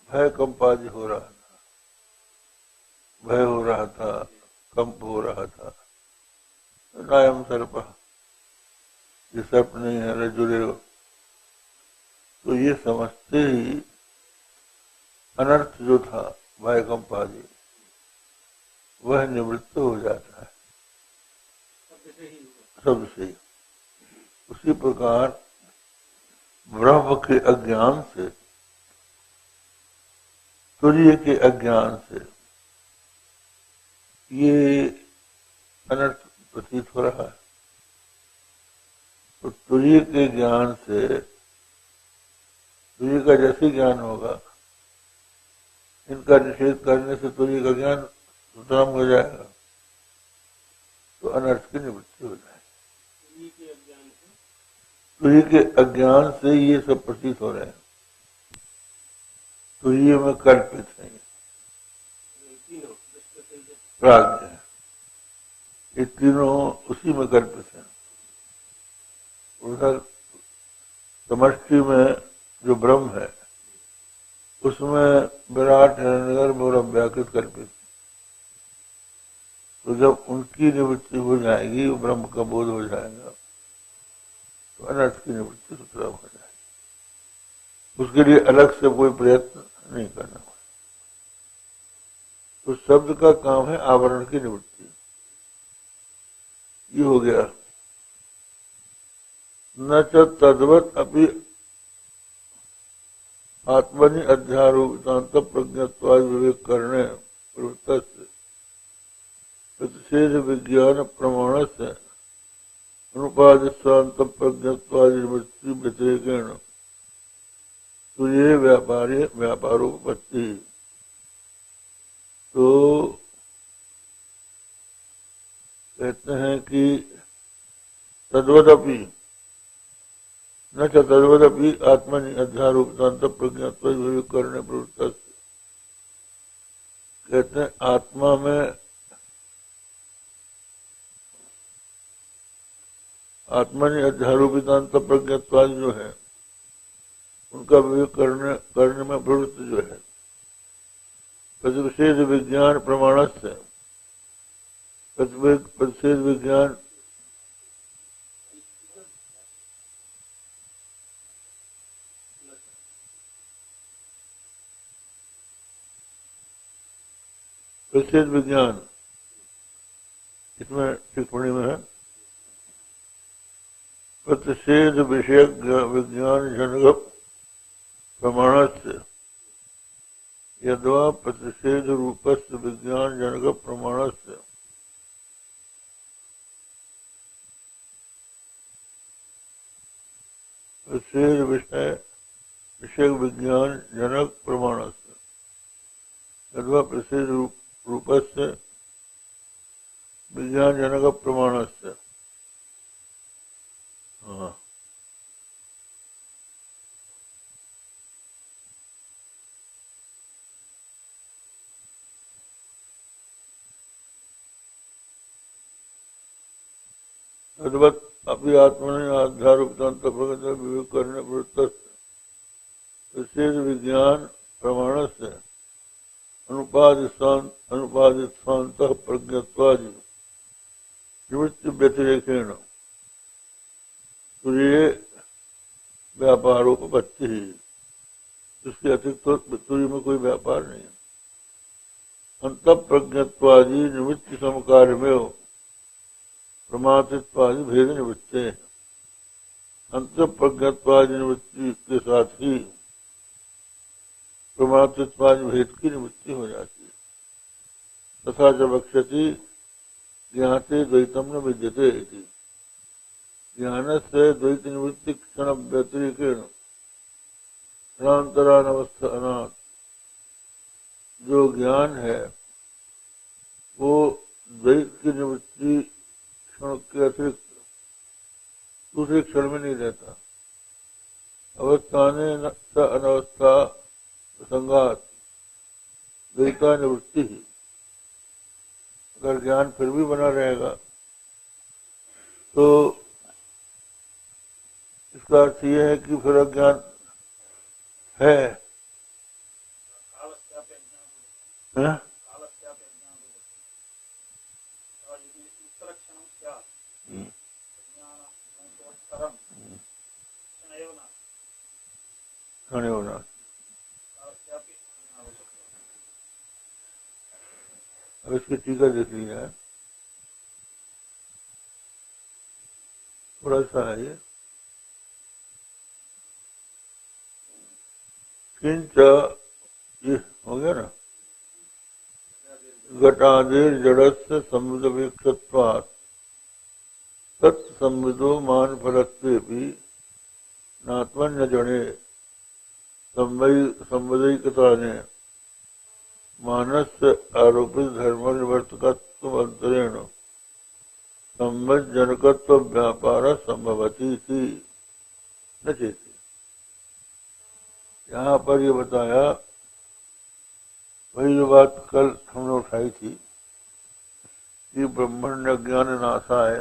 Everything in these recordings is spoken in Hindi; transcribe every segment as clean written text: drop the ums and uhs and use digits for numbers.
भय कंपादि हो रहा था, भय हो रहा था, कंप हो रहा था। नायम सर्प, ये सर्प नहीं है, रज्जुरेव। तो ये समझते ही अनर्थ जो था भय कंपादि, वह निवृत्त हो जाता है शब्द से ही। उसी प्रकार ब्रह्म के अज्ञान से, तुर्य के अज्ञान से ये अनर्थ प्रतीत हो रहा है। तो तुर्य के ज्ञान से, तुर्य का जैसे ज्ञान होगा, इनका निषेध करने से तुर्य का ज्ञान सुतराम हो जाएगा, तो अनर्थ की निवृत्ति हो जाएगी। तुर्य के अज्ञान से ये सब प्रतीत हो रहे हैं, तुर्य में कल्पित है, प्राज्ञ है, ये तीनों उसी में कल्पित है। उधर समष्टि में जो ब्रह्म है, उसमें विराट हिरण्यगर्भ और अव्याकृत कल्पित। तो जब उनकी निवृत्ति हो जाएगी, वो ब्रह्म का बोध हो जाएगा, तो अनर्थ की निवृत्ति सुतराम हो जाएगी। उसके लिए अलग से कोई प्रयत्न नहीं करना पड़ेगा। तो शब्द का काम है आवरण की निवृत्ति। ये हो गया। न च तद्वत अपि आत्मनि अध्यारोपितांत प्रज्ञत्वादि विवेक करने प्रवृत्त प्रतिषेध विज्ञान प्रमाण से अनुपादित प्रज्ञत्वादि निवृत्ति व्यतिरेकेण तुर्ये व्यापारोपत्ति। तो कहते हैं कि तद्वदपि न च तद्वदपि आत्मनि अध्यारोपितांत प्रज्ञत्वादि विवेक करने प्रवृत्त। कहते हैं आत्मा में, आत्मनि अध्यारोपितांत प्रज्ञत्वादि जो है, उनका विवेक करने में प्रवृत्त जो है, प्रतिषेध विज्ञान प्रमाण से, प्रतिषेध विज्ञान प्रतिषेध विज्ञान, इसमें टिप्पणी में है प्रतिषेध विषय विज्ञान जनक प्रमाण से यद्वा प्रतिषेध रूपस्य विज्ञान जनक प्रमाण से प्रतिषेध विषय विज्ञान जनक प्रमाण से यद्वा प्रतिषेध रूपस्य विज्ञान जनक प्रमाण से। हाँ, तद्वत् अपि आत्मनि अध्यारोपितांत प्रज्ञत्वादि विवेक करने प्रवृत्त प्रतिषेध विज्ञान प्रमाण से अनुपादित स्वांत प्रज्ञत्वादि निवृत्ति व्यतिरेकेण तुर्ये व्यापारोपत्ति ही। इसके अतिरिक्त तो तुर्य में कोई व्यापार नहीं है। अंत प्रज्ञत्वादि निवृत्ति समकार्य में प्रमातित्वादि भेद निवृत्ते। अंत प्रज्ञत्वादि निवृत्ति के साथ ही प्रमातित्वादि भेद की निवृत्ति हो जाती है। तथा च वक्ष्यति ज्ञाते द्वैतम न विद्यते। ज्ञान से द्वैत निवृत्ति क्षण व्यतिरेकेण क्षणांतरानवस्था अनाथ जो ज्ञान है, वो द्वैत की निवृत्ति क्षण के अतिरिक्त दूसरे क्षण में नहीं रहता। अवस्थाने अनवस्था प्रसंगात द्वैता निवृत्ति ही। अगर ज्ञान फिर भी बना रहेगा तो इसका अर्थ यह है कि फिर अज्ञान है, है? क्षण होना। अब इसकी टीका देख ली है, थोड़ा सा है ये। किंच ये हो गया ना, घटादेर जड़स्य संविद वीक्षत्वात् तत्संविदो मान फलत्वे भी नात्मन्य जड़े संवदिकता ने मानस आरोपित धर्म निवर्तकत्व अंतरेण संवद जनकत्व व्यापार संभवती थी न चेती। यहाँ पर ये बताया, वही जो बात कल हमने उठाई थी कि ब्रह्मण्य ज्ञान नाशाय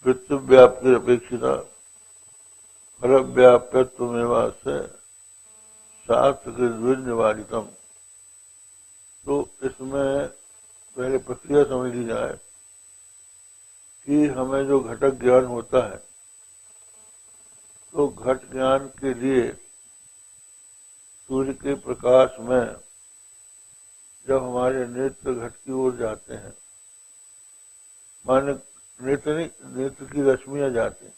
वृत्ति व्याप्ति अपेक्षिता फल व्याप्यत्वमेवा से शास्त्र के द्विनिवारितम। तो इसमें पहले प्रक्रिया समझ ली जाए कि हमें जो घटक ज्ञान होता है, तो घट ज्ञान के लिए सूर्य के प्रकाश में जब हमारे नेत्र घट की ओर जाते हैं, माने नेत्र नहीं, नेत्र की रश्मियां जाती हैं,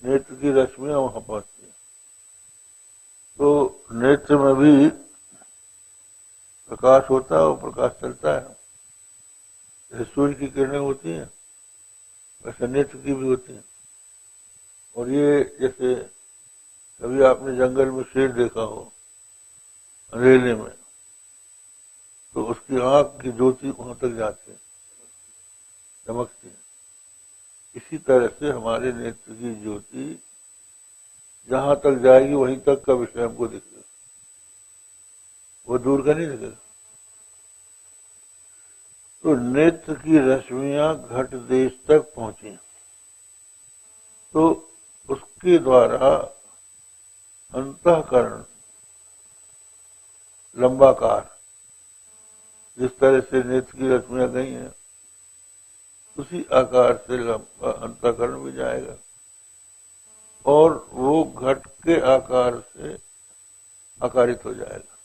नेत्र की रश्मियां वहां पहुंचती हैं, तो नेत्र में भी प्रकाश होता है और प्रकाश चलता है। जैसे सूर्य की किरणें होती हैं वैसे नेत्र की भी होती हैं। और ये जैसे कभी आपने जंगल में शेर देखा हो अंधेरे में, तो उसकी आंख की ज्योति वहां तक जाती है, चमकती है। इसी तरह से हमारे नेत्र की ज्योति जहां तक जाएगी वहीं तक का विषय हमको दिखेगा, वो दूर का नहीं दिखेगा। तो नेत्र की रश्मियां घट देश तक पहुंची, तो उसके द्वारा अंतःकरण लंबाकार, जिस तरह से नेत्र की रश्मियां गई हैं उसी आकार से लंबा अंतःकरण भी जाएगा, और वो घट के आकार से आकारित हो जाएगा,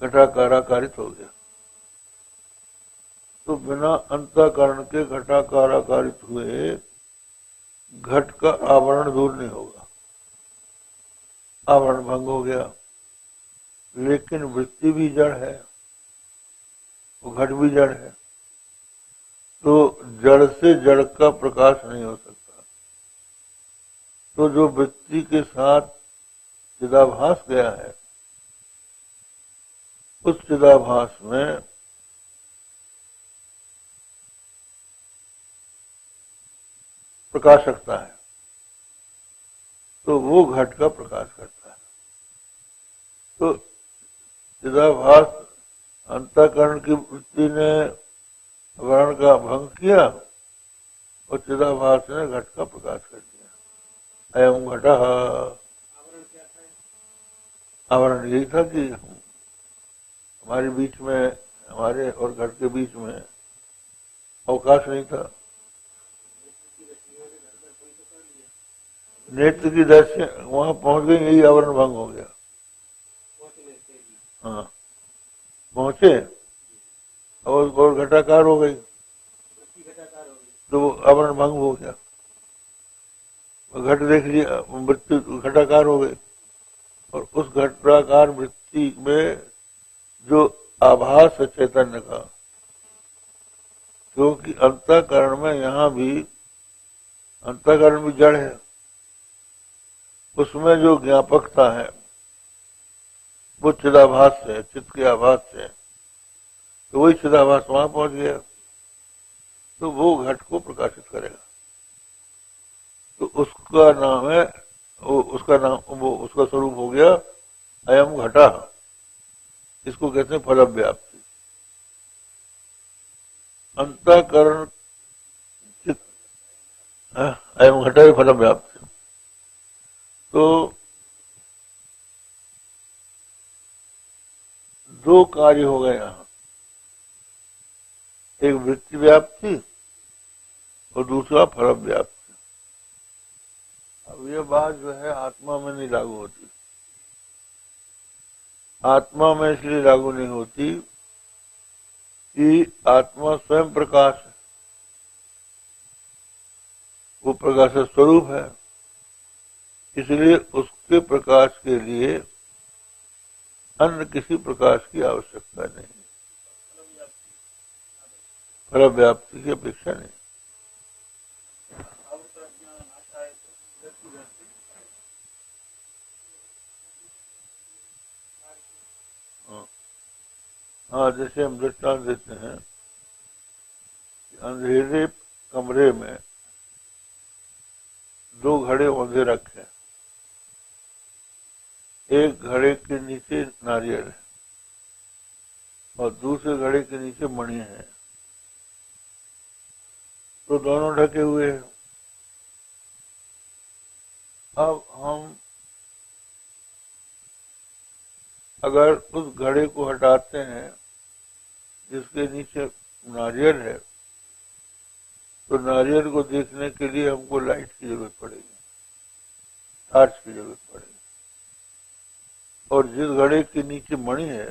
घटाकार आकारित हो गया। तो बिना अंतःकरण के घटाकार आकारित हुए घट का आवरण दूर नहीं होगा, आवरण भंग हो गया। लेकिन वृत्ति भी जड़ है, वो घट भी जड़ है, तो जड़ से जड़ का प्रकाश नहीं हो सकता। तो जो वृत्ति के साथ चिदाभास गया है, उस चिदाभास में प्रकाशकता है, तो वो घट का प्रकाश करता है। तो चिदाभास अंतःकरण की वृत्ति ने आवरण का भंग किया और चिदाभास ने घट का प्रकाश कर दिया। अयम घटा, आवरण यही था कि हमारे बीच में, हमारे और घट के बीच में अवकाश नहीं था। नेत्र की दृष्टि वहां पहुंच गई, यही आवरण भंग हो गया। हाँ, पहुंचे और घटाकार हो गई, तो आवरण भंग हो गया। घट देख लिया, वृत्ति घटाकार हो गई, और उस घटाकार वृत्ति में जो आभास है चैतन्य का, क्योंकि अंतःकरण में यहां भी अंतःकरण भी जड़ है, उसमें जो ज्ञापकता है वो चिदाभास से, चित्त के आभास से, तो वही चिदाभास वहां पहुंच गया, तो वो घट को प्रकाशित करेगा। तो उसका नाम है, उसका स्वरूप हो गया अयम घटा। इसको कहते हैं फल व्याप्ति। अंतःकरण चित्त, अयम घटा फल व्याप्ति। तो दो कार्य हो गए यहाँ, एक वृत्ति व्याप्ति और दूसरा फल व्याप्ति। अब ये बात जो है आत्मा में नहीं लागू होती। आत्मा में इसलिए लागू नहीं होती कि आत्मा स्वयं प्रकाश है, वो प्रकाश स्वरूप है, इसलिए उसके प्रकाश के लिए अन्य किसी प्रकाश की आवश्यकता नहीं, फल व्याप्ति की अपेक्षा नहीं। हाँ, जैसे हम दृष्टांत देते हैं कि अंधेरे कमरे में दो घड़े औंधे रखे, एक घड़े के नीचे नारियल है और दूसरे घड़े के नीचे मणि है, तो दोनों ढके हुए हैं। अब हम अगर उस घड़े को हटाते हैं जिसके नीचे नारियल है, तो नारियल को देखने के लिए हमको लाइट की जरूरत पड़ेगी, टॉर्च की जरूरत पड़ेगी। और जिस घड़े के नीचे मणि है,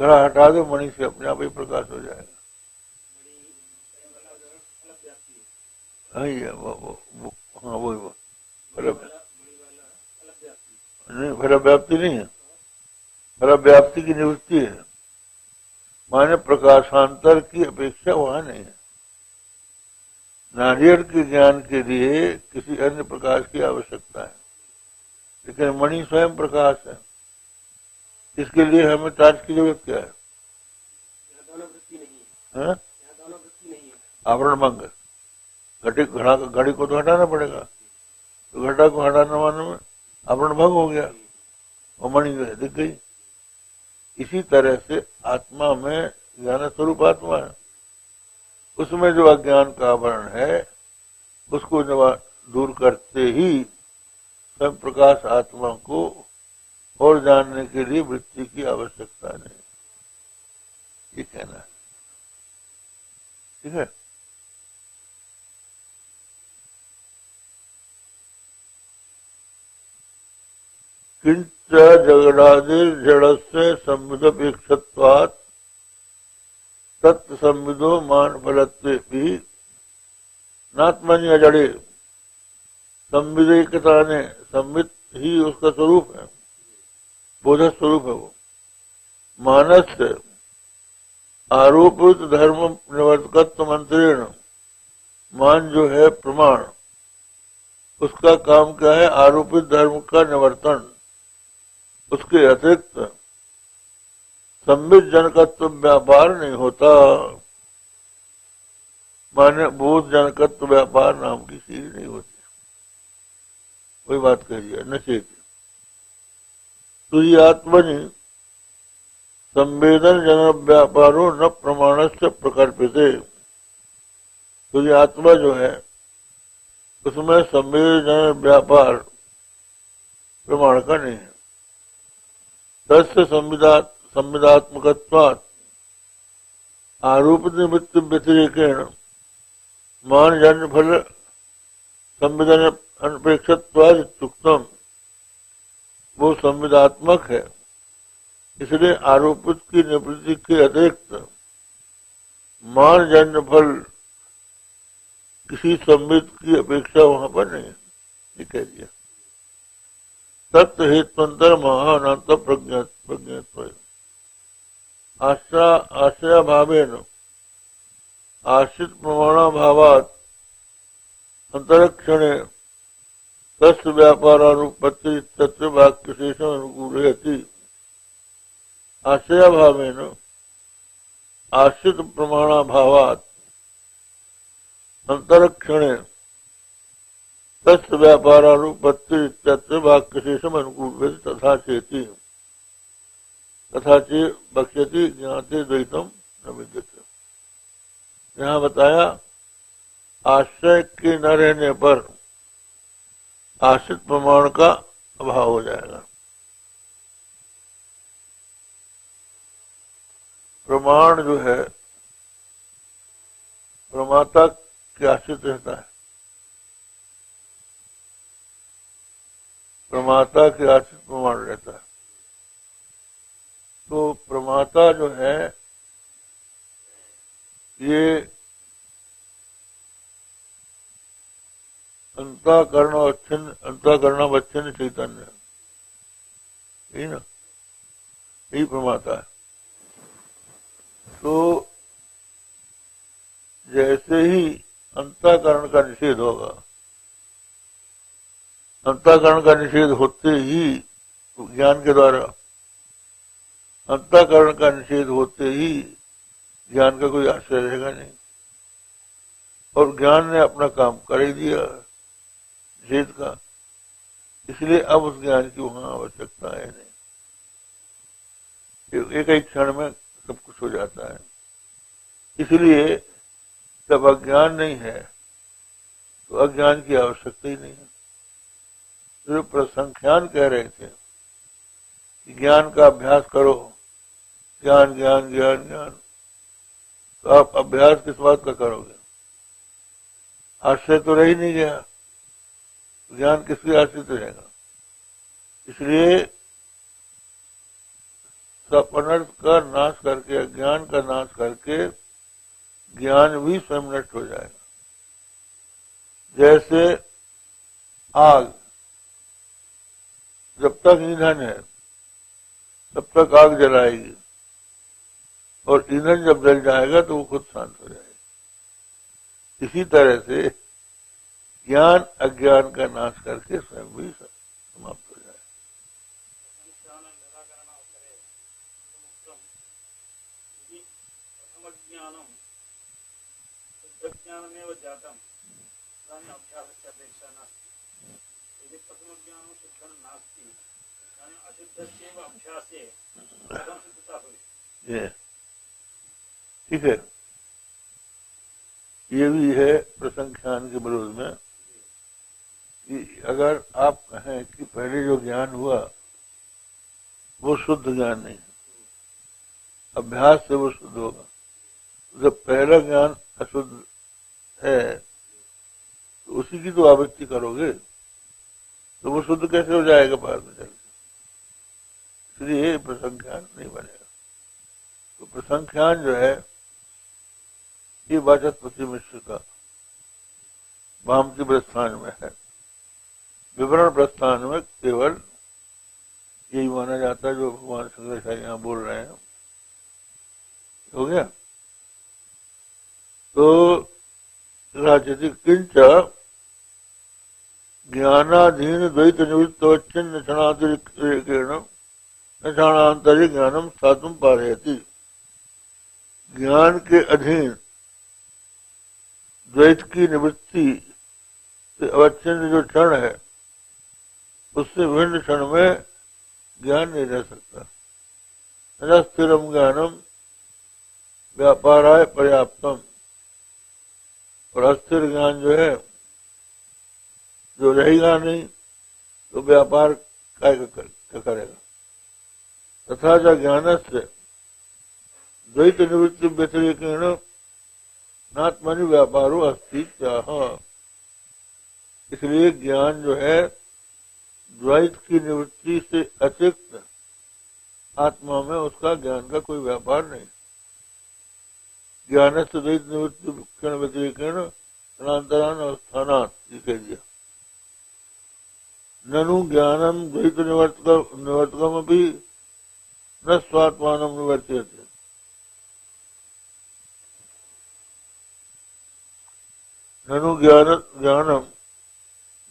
घड़ा हटा दो, मणि से अपने आप ही प्रकाश हो जाएगा। हाँ, ये हाँ वही वो नहीं, फल व्याप्ति नहीं है, फल व्याप्ति की निवृत्ति है, माने प्रकाशांतर की अपेक्षा वहां नहीं है। नारियल के ज्ञान के लिए किसी अन्य प्रकाश की आवश्यकता है, लेकिन मणि स्वयं प्रकाश है, इसके लिए हमें टॉर्च की जरूरत क्या है? आवरण भंग, घड़ी को तो हटाना पड़ेगा, तो घटा को हटाने वाले में आवरण भंग हो गया और मणि दिख गई। इसी तरह से आत्मा में ज्ञान स्वरूप आत्मा है, उसमें जो अज्ञान का आवरण है उसको दूर करते ही स्वयं प्रकाश आत्मा को और जानने के लिए वृत्ति की आवश्यकता नहीं, ये कहना है। ठीक है। किंच जगदादिर जड़स्य संविदपेक्षत्वात् तत्व संविदो मान फलत्वे भी नात्मनि अजड़े। संविदेकता ने, संविद ही उसका स्वरूप है, बोध स्वरूप है वो। मानस आरोपित धर्म निवर्तकत्व मंत्रेण, मान जो है प्रमाण, उसका काम क्या है? आरोपित धर्म का निवर्तन। उसके अतिरिक्त संविद जनकत्व व्यापार नहीं होता, माने बोध जनकत्व व्यापार नाम की चीज नहीं होती। वही बात कह दिया नशे की। तुझी आत्मनि संवेदन जन व्यापारो न प्रमाण से प्रकल्पिते। तुझी आत्मा जो है उसमें संवेदन व्यापार प्रमाण का नहीं है। तस्य संविदात्मकत्वात् आरोपित निमित्त व्यतिरेकेण मान जन्य फल संविधान अनपेक्षत्वाद इत्युक्तम। वो संविदात्मक है, इसलिए आरोपित की निवृत्ति के अतिरिक्त मान जन्य फल किसी संविद की अपेक्षा वहां पर नहीं है, ये कह दिया। तत्व हेतुअंतर महाअनंत प्रज्ञत्व आश्रय भावेन आश्रित प्रमाणाभावात् अंतरक्षणे तस्य व्यापारानुपत्ति तत्व वाक्यशेषम अनुकूलयति। आश्रय भावेन आश्रित प्रमाणाभावात् अंतरक्षणे तस्य व्यापारानुपत्ति तत्व वाक्यशेषम अनुकूलयति। तथा चेति तथा चे बक्ष्यति ज्ञाते द्वैतम न विद्यते। यहाँ बताया आश्रय के न रहने पर आश्रित प्रमाण का अभाव हो जाएगा। प्रमाण जो है प्रमाता के आश्रित रहता है, प्रमाता के आश्रित प्रमाण रहता है। तो प्रमाता जो है ये अंतःकरणावच्छिन्न चैतन्य, यही ना, यही प्रमाता है। तो जैसे ही अंतःकरण का निषेध होगा, अंतःकरण का निषेध होते ही ज्ञान के द्वारा, अंतःकरण का निषेध होते ही ज्ञान का कोई आश्रय रहेगा नहीं, और ज्ञान ने अपना काम कर ही दिया निषेध का, इसलिए अब उस ज्ञान की वहां आवश्यकता है नहीं, एक ही क्षण में सब कुछ हो जाता है। इसलिए जब अज्ञान नहीं है तो अज्ञान की आवश्यकता ही नहीं है। जो प्रसंख्यान कह रहे थे कि ज्ञान का अभ्यास करो, ज्ञान ज्ञान ज्ञान ज्ञान, तो आप अभ्यास किस बात का करोगे? आश्रय तो रह ही नहीं गया, ज्ञान किसके आश्रित रहेगा? इसलिए सब अनर्थ का नाश करके, अज्ञान का नाश करके ज्ञान भी स्वयं नष्ट हो जाएगा। जैसे आग, जब तक ईंधन है तब तक आग जलाएगी, और ईंधन जब जल जाएगा तो वो खुद शांत हो जाएगी। इसी तरह से ज्ञान अज्ञान का नाश करके स्वयं भी समाप्त हो जाए। ये ठीक है, ये भी है प्रसंख्यान के विरोध में कि अगर आप कहें कि पहले जो ज्ञान हुआ वो शुद्ध ज्ञान नहीं है, अभ्यास से वो शुद्ध होगा। जब पहला ज्ञान अशुद्ध है तो उसी की तो आवृत्ति करोगे, तो वो शुद्ध कैसे हो जाएगा बाद में चल के? इसलिए प्रसंख्यान नहीं बनेगा। तो प्रसंख्यान जो है ये वाचस्पति मिश्र का वामती प्रस्थान में है। विवरण प्रस्थान में केवल यही माना जाता है जो भगवान शंकराचार्य यहाँ बोल रहे हैं। हो गया? तो राजति किंच ज्ञानाधीन द्वैत निवृत्तवच्छिन्न क्षणातिरिक्तेन क्षणांतरी ज्ञानम स्थातुम पारयति। ज्ञान के अधीन द्वैत की निवृत्ति से अवच्छिन्न जो क्षण है उससे भिन्न क्षण में ज्ञान नहीं रह सकता। न स्थिरम ज्ञानम व्यापाराय पर्याप्तम, और अस्थिर ज्ञान जो है जो रहेगा नहीं तो व्यापार क्या करेगा। तथा च ज्ञान से द्वैत निवृत्ति व्यतिरेकेण नात्मनि व्यापारो अस्ति चाह। इसलिए ज्ञान जो है द्वैत की निवृत्ति से अतिरिक्त आत्मा में उसका ज्ञान का कोई व्यापार नहीं। ज्ञान से द्वैत निवृत्ति क्षण व्यतिरेकेण अनांतरान अवस्थानात् कह दिया। ननु ज्ञानम द्वैत निवर्तकम भी न स्वात्मानम निवर्त्यते। ननु ज्ञानम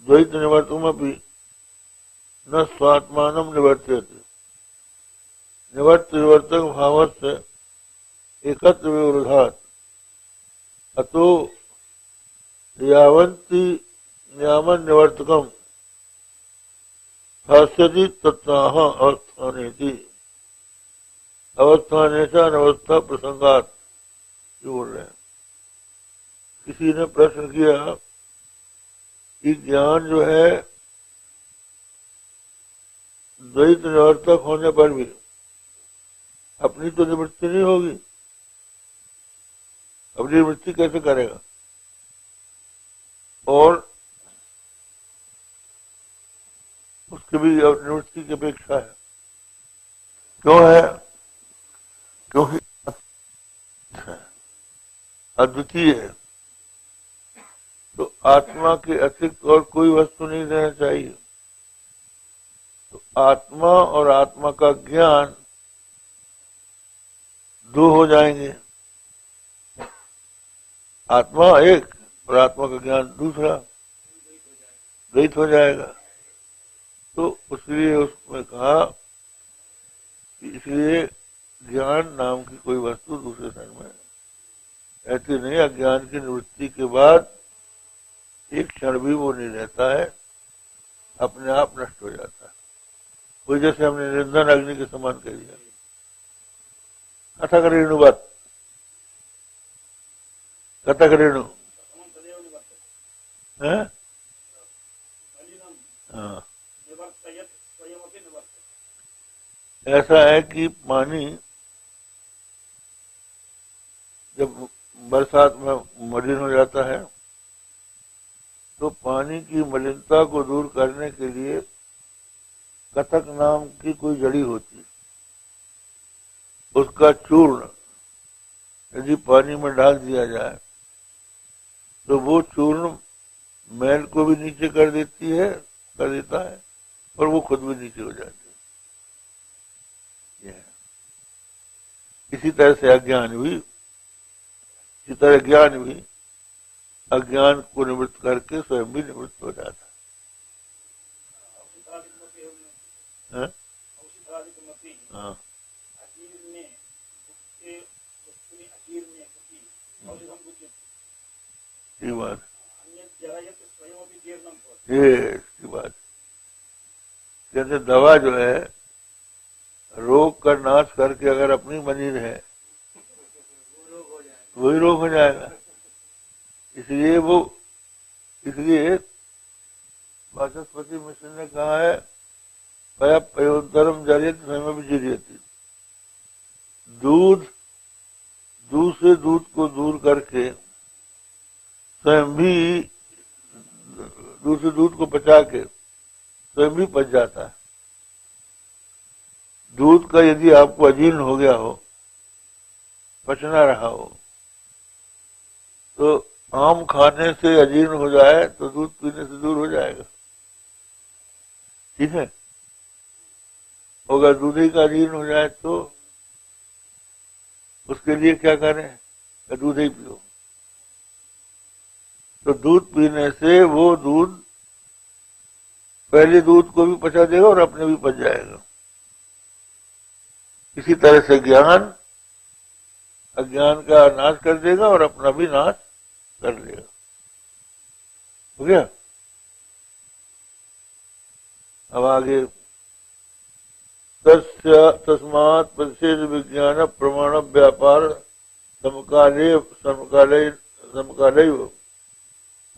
द्वैत निवर्तकम भी न स्वात्मानम निवर्त्यते। निवर्तक भाव से एकत्र विरोधात् अतो यावन्ति यावन् निवर्तकम भाष्यति तत्ताह अवस्थानेति। अवस्थानेशा अवस्था प्रसंगात बोल रहे हैं। किसी ने प्रश्न किया कि ज्ञान जो है द्वैत निवर्तक होने पर भी अपनी तो निवृत्ति नहीं होगी, अपनी निवृत्ति कैसे करेगा? और उसकी भी निवृत्ति की अपेक्षा है। क्यों है? क्योंकि अद्वितीय है, तो आत्मा के अतिरिक्त और कोई वस्तु नहीं रहना चाहिए। तो आत्मा और आत्मा का ज्ञान दो हो जाएंगे, आत्मा एक और आत्मा का ज्ञान दूसरा, द्वैत हो जाएगा। तो इसलिए उसमें कहा कि इसलिए ज्ञान नाम की कोई वस्तु दूसरे क्षण में ऐसी नहीं, अज्ञान की निवृत्ति के बाद एक क्षण भी वो नहीं रहता है, अपने आप नष्ट हो जाता है। वो जैसे हमने निरंजन अग्नि के समान कह दिया। कथक रेणुवत, कथक रेणु है, हाँ, ऐसा है कि पानी जब बरसात में मलिन हो जाता है तो पानी की मलिनता को दूर करने के लिए कथक नाम की कोई जड़ी होती है, उसका चूर्ण यदि पानी में डाल दिया जाए तो वो चूर्ण मैल को भी नीचे कर देता है और वो खुद भी नीचे हो जाती है। इसी तरह से अज्ञान भी, इसी तरह ज्ञान भी अज्ञान को निवृत्त करके स्वयं भी निवृत्त हो जाता है। हाँ, ये बात, ये बात कहते दवा जो है रोग का नाश करके अगर अपनी बनी रहे वही रोग हो जाएगा। इसलिए वाचस्पति मिश्र ने कहा है पयोंतरम जरियत स्वयं भी जीरियती, दूध से दूध को दूर करके स्वयं भी दूसरे दूध को पचा के स्वयं भी पच जाता है। दूध का यदि आपको अजीर्ण हो गया हो, पचना रहा हो, तो आम खाने से अजीर्ण हो जाए तो दूध पीने से दूर हो जाएगा, ठीक है। अगर दूध ही का अजीर्ण हो जाए तो उसके लिए क्या करें? दूध ही पियो। तो दूध पीने से वो दूध पहले दूध को भी पचा देगा और अपने भी पच जाएगा। इसी तरह से ज्ञान अज्ञान का नाश कर देगा और अपना भी नाश कर देगा। हो गया? अब आगे तस्मात् प्रतिषेध विज्ञान प्रमाण व्यापार समकाले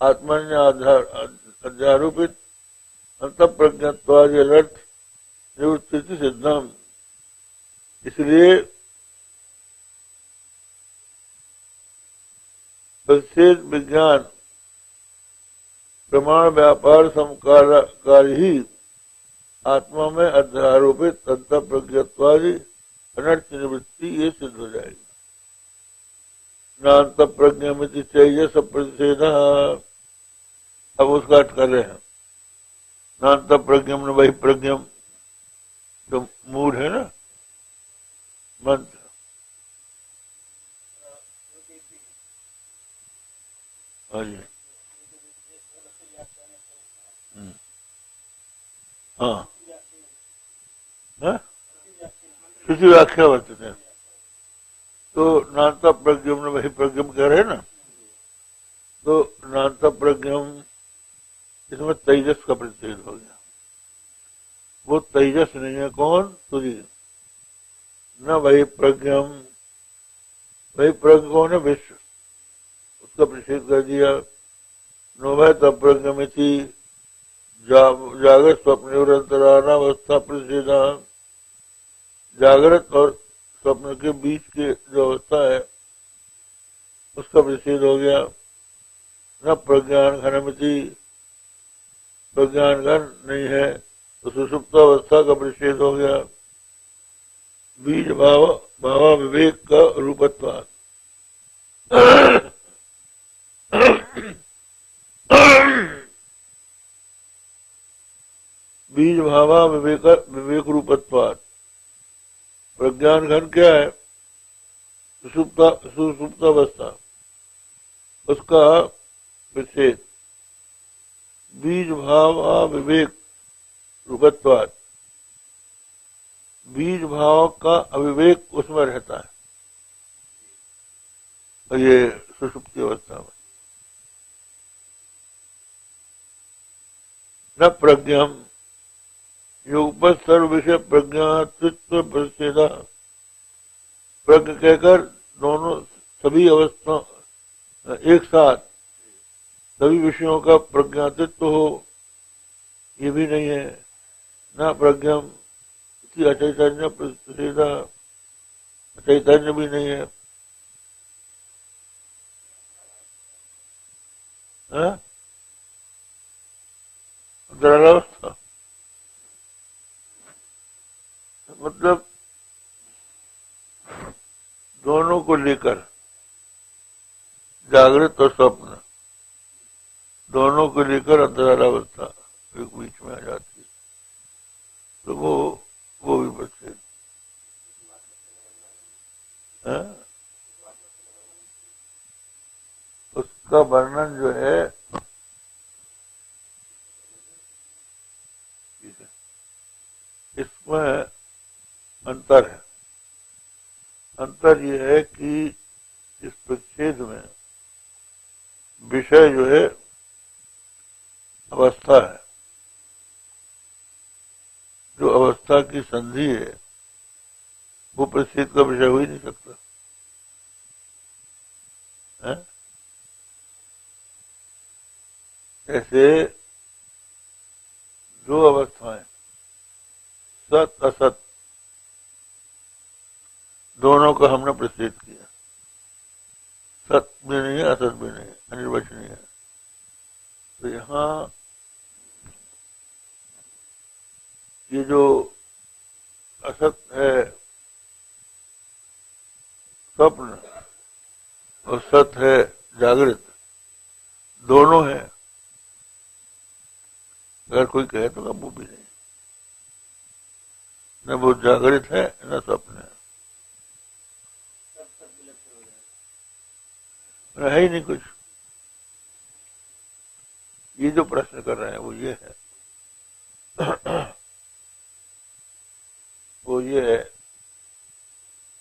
आत्मन्य अध्यारोपित अंत प्रज्ञत्वादि अलर्थ निवृत्ति सिद्धम। इसलिए प्रतिषेध विज्ञान प्रमाण व्यापार समकाल ही आत्मा में अध्यारोपित अंत प्रज्ञत्वादि अनर्थ निवृत्ति ये सिद्ध हो जाएगी। नान्त प्रज्ञमिति चाहिए सब प्रतिषेध। अब उसका अर्थ कर रहे हैं। नान्त प्रज्ञम न वही प्रज्ञम जो मूल है ना मंत्र, हाँ जी, हाँ, किसी व्याख्या वर्तते हैं तो नान्त प्रज्ञम न वही प्रज्ञम कह रहे हैं ना। तो नान्त प्रज्ञम इसमें तेजस का प्रतिषेध हो गया। वो तेजस नहीं है, कौन? तुझी न वही प्रज्ञम, वही प्रज्ञ कौन है? विश्व, उसका प्रतिषेध कर दिया। नोभय तब प्रज्ञमिति जागृत स्वप्न अंतरानावस्था प्रतिषेधा। जागृत और स्वप्न के बीच के जो अवस्था है उसका विच्छेद हो गया। न प्रज्ञान घनमिति, प्रज्ञान घन नहीं है तो सुषुप्त अवस्था का विच्छेद हो गया। बीज भाव भावा विवेक का रूपत्वात्, बीज भावा विवेक विवेक रूपत्वात्। प्रज्ञान घन क्या है? सुषुप्त अवस्था, उसका विच्छेद। बीज भाव विवेक रूपत्वात्, बीज भाव का अविवेक उसमें रहता है और ये सुषुप्ति अवस्था में। न प्रज्ञम युगपत सर्व विषय प्रज्ञातृत्व प्रतिषेधा, प्रज्ञ कहकर दोनों सभी अवस्था एक साथ सभी विषयों का प्रज्ञातृत्व हो, ये भी नहीं है। न प्रज्ञम अचैतन्य प्रतिषेधा, चैतन्य भी नहीं है। द्रढ़ावस्था मतलब दोनों को लेकर, जागृत और स्वप्न दोनों को लेकर अंतरालावस्था एक बीच में आ जाती है, तो वो भी बचे। उसका वर्णन जो है इसमें अंतर है। अंतर यह है कि इस परिच्छेद में विषय जो है अवस्था है, जो अवस्था की संधि है वो परिच्छेद का विषय हो ही नहीं सकता है? ऐसे दो अवस्थाएं सत असत दोनों का हमने प्रस्तुत किया। सत भी नहीं है, असत भी नहीं है, अनिर्वचनीय है। तो यहाँ ये जो असत है स्वप्न और सत है जागृत, दोनों है। अगर कोई कहे तो वो भी नहीं, न वो जागृत है न स्वप्न है ही नहीं कुछ। ये जो प्रश्न कर रहे हैं वो ये है वो ये है,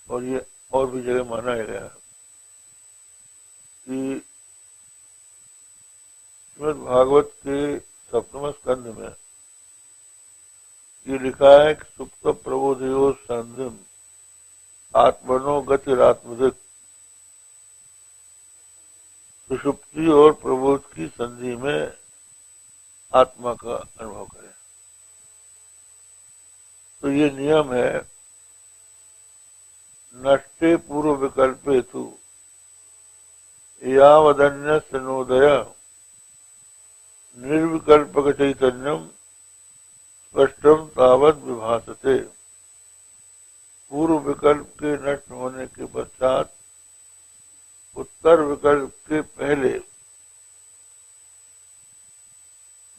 और ये और भी जगह माना गया है कि श्रीमद् भागवत के सप्तम स्कंध में ये लिखा है कि सुप्त प्रबोधयो संधिम आत्मनो गतिरात्मदिक, सुषुप्ति और प्रबोध की संधि में आत्मा का अनुभव करें। तो ये नियम है नष्टे पूर्व विकल्प हेतु यावदन्य सनोदय निर्विकल्पक चैतन्यम स्पष्टम तावत विभासते। पूर्व विकल्प के नष्ट होने के पश्चात उत्तर विकल्प के पहले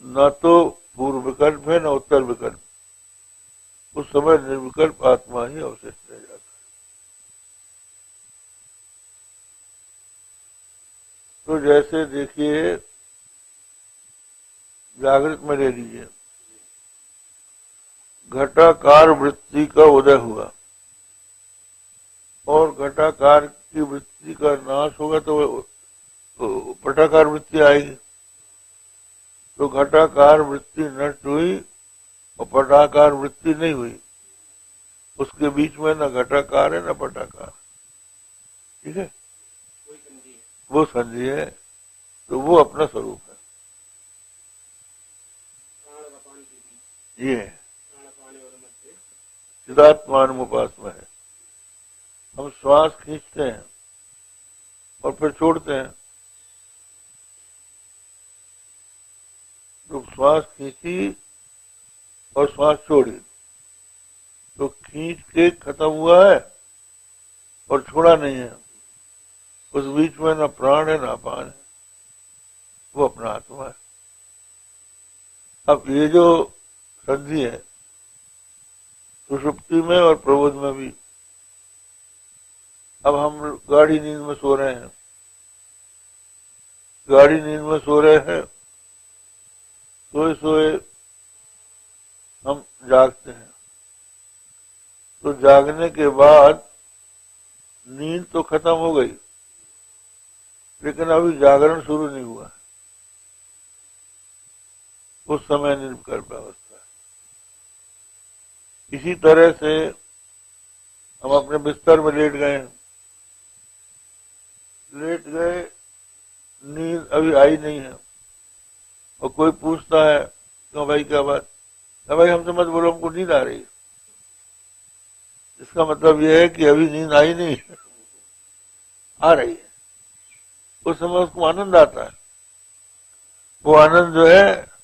न तो पूर्व विकल्प है न उत्तर विकल्प, उस समय निर्विकल्प आत्मा ही अवशिष्ट रह जाता है। तो जैसे देखिए जागृत में ले लीजिए, घटाकार वृत्ति का उदय हुआ और घटाकार की वृत्ति का नाश होगा तो पटाकार वृत्ति आएगी। तो घटाकार वृत्ति नष्ट हुई और पटाकार वृत्ति नहीं हुई, उसके बीच में न घटाकार है न पटाकार, ठीक है, वो संधि है, तो वो अपना स्वरूप है। ये चिदात्मान उपासना है। हम श्वास खींचते हैं और फिर छोड़ते हैं। तो श्वास खींची और श्वास छोड़ी, तो खींच के खत्म हुआ है और छोड़ा नहीं है। उस बीच में न प्राण है न अपान है, वो अपना आत्मा है। अब ये जो संधि है सुषुप्ति में और प्रबोध में भी, अब हम गाढ़ी नींद में सो रहे हैं, गाढ़ी नींद में सो रहे हैं, सोए सोए हम जागते हैं। तो जागने के बाद नींद तो खत्म हो गई, लेकिन अभी जागरण शुरू नहीं हुआ। उस समय निर्विकल्प अवस्था है। इसी तरह से हम अपने बिस्तर में लेट गए, नींद अभी आई नहीं है, और कोई पूछता है क्यों भाई क्या बात, भाई हमसे मत बोलो, हमको नींद आ रही है। इसका मतलब यह है कि अभी नींद आई नहीं है, आ रही है। उस समय उसको आनंद आता है। वो आनंद जो है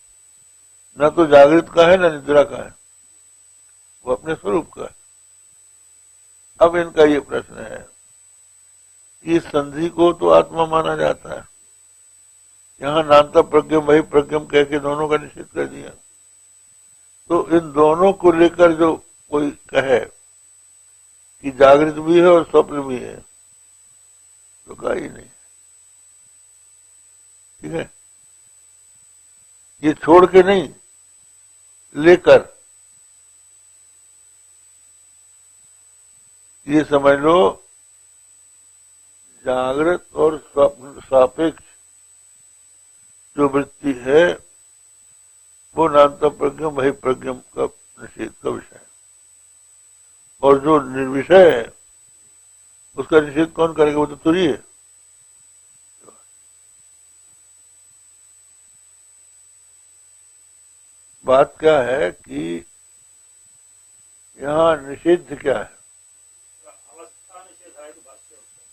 न तो जागृत का है न निद्रा का है, वो अपने स्वरूप का है। अब इनका ये प्रश्न है कि संधि को तो आत्मा माना जाता है, यहाँ नान्ता प्रज्ञम वही प्रज्ञम कह के दोनों का निषेध कर दिया। तो इन दोनों को लेकर जो कोई कहे कि जागृत भी है और स्वप्न भी है, तो कहा ही नहीं। ठीक है, ये छोड़ के नहीं, लेकर ये समझ लो जागृत और स्वप्न सापेक्ष जो वृत्ति है वो नान्ता प्रज्ञम वही प्रज्ञम का निषेध का विषय है। और जो निर्विषय है उसका निषेध कौन करेगा, वो तो तुरी है। बात क्या है कि यहाँ निषेध क्या है,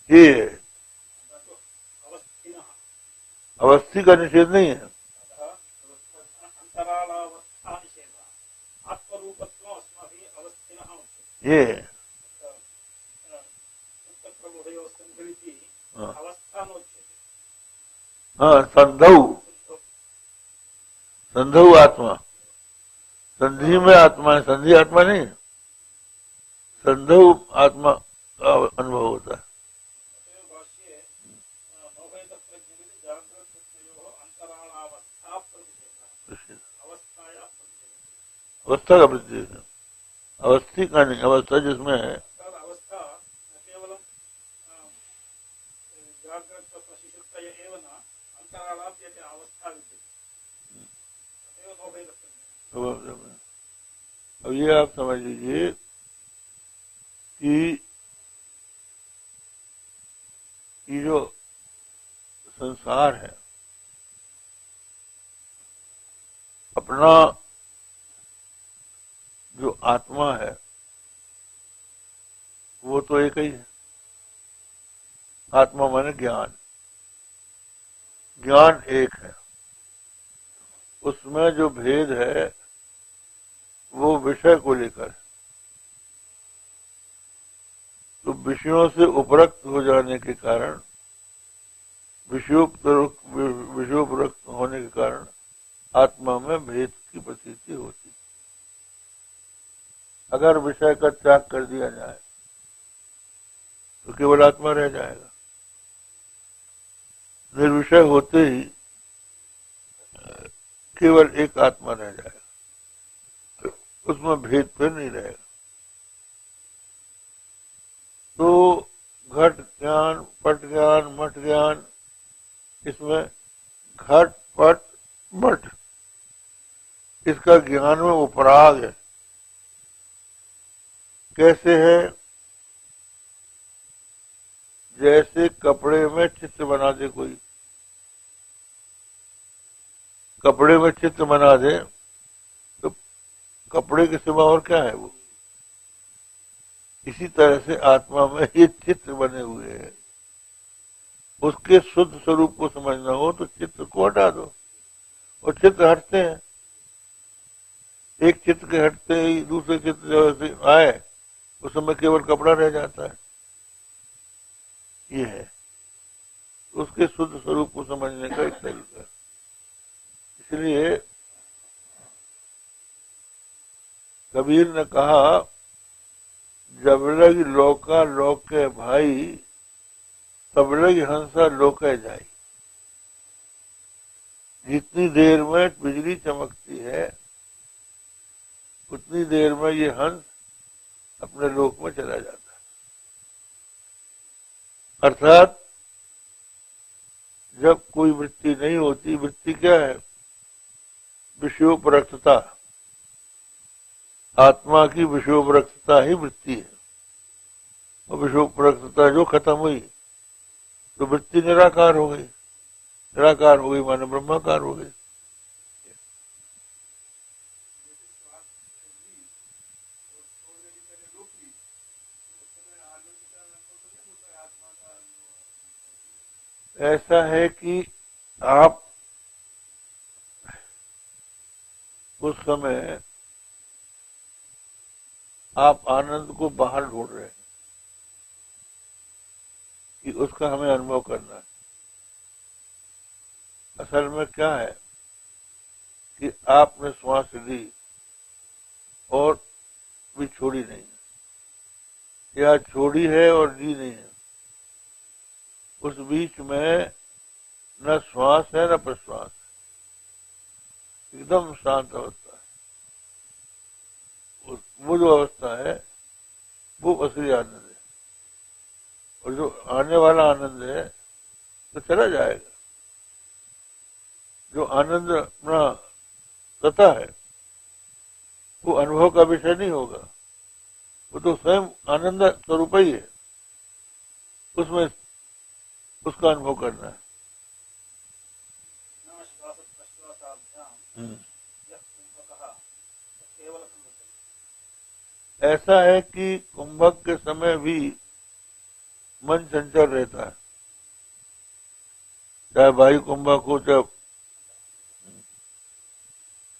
ये अवस्थी का निषेध नहीं है। ये हाँ, संधौ आत्मा, संधि में आत्मा है, संधि आत्मा नहीं, संधौ आत्मा का अनुभव होता है। अवस्था का प्रतीक है, अवस्थी का नहीं। अवस्था जिसमें है अब ये आप समझ लीजिए कि ये जो संसार है अपना जो आत्मा है वो तो एक ही है। आत्मा माने ज्ञान, ज्ञान एक है। उसमें जो भेद है वो विषय को लेकर, तो विषयों से उपरक्त हो जाने के कारण, विषयोपरक्त होने के कारण आत्मा में भेद की प्रतीति होती। अगर विषय का त्याग कर दिया जाए तो केवल आत्मा रह जाएगा। निर्विषय होते ही केवल एक आत्मा रह जाएगा, उसमें भेद फिर नहीं रहेगा। तो घट ज्ञान, पट ज्ञान, मठ ज्ञान, इसमें घट पट मठ, इसका ज्ञान में उपराग है। कैसे है, जैसे कपड़े में चित्र बना दे कोई, कपड़े में चित्र बना दे तो कपड़े के सिवा और क्या है वो, इसी तरह से आत्मा में ये चित्र बने हुए हैं। उसके शुद्ध स्वरूप को समझना हो तो चित्र को हटा दो, और चित्र हटते हैं। एक चित्र के हटते ही दूसरे चित्र जब आए उस समय केवल कपड़ा रह जाता है। ये है उसके शुद्ध स्वरूप को समझने का एक तरीका। इसलिए कबीर ने कहा, जब लग लौका लौके भाई, तब लग हंसा लौके जाई। जितनी देर में बिजली चमकती है उतनी देर में ये हंस अपने लोक में चला जाता है। अर्थात जब कोई वृत्ति नहीं होती, वृत्ति क्या है? विषयोपरक्तता। आत्मा की विषयोपरक्तता ही वृत्ति है, और विषयोपरक्तता जो खत्म हुई तो वृत्ति निराकार हो गई। निराकार हो गई माने ब्रह्माकार हो गई। ऐसा है कि आप उस समय आप आनंद को बाहर ढूंढ रहे हैं कि उसका हमें अनुभव करना है। असल में क्या है कि आपने श्वास ली और भी छोड़ी नहीं, या छोड़ी है और ली नहीं है। उस बीच में न श्वास है न प्रश्वास, एकदम शांत अवस्था है। वो जो अवस्था है वो असली आनंद है, और जो आने वाला आनंद है तो चला जाएगा। जो आनंद अपना सता है वो अनुभव का विषय नहीं होगा, वो तो स्वयं आनंद स्वरूप ही है, उसमें उसका अनुभव करना है। ऐसा है कि कुंभक के समय भी मन चंचल रहता है, चाहे वायु कुंभक हो, चाहे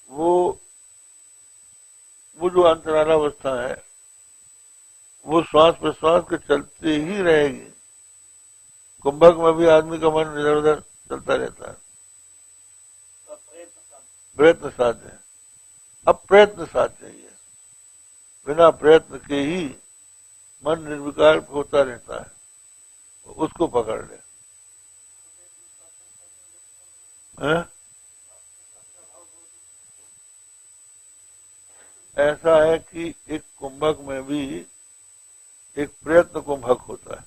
वो जो अंतरालावस्था है वो श्वास प्रश्वास के चलते ही रहेगी। कुंभक में भी आदमी का मन इधर उधर चलता रहता है। प्रयत्न साध्य है। अब प्रयत्न साध्य है, बिना प्रयत्न के ही मन निर्विकार होता रहता है, उसको पकड़ ले। ऐसा है कि एक कुंभक में भी एक प्रयत्न कुंभक होता है,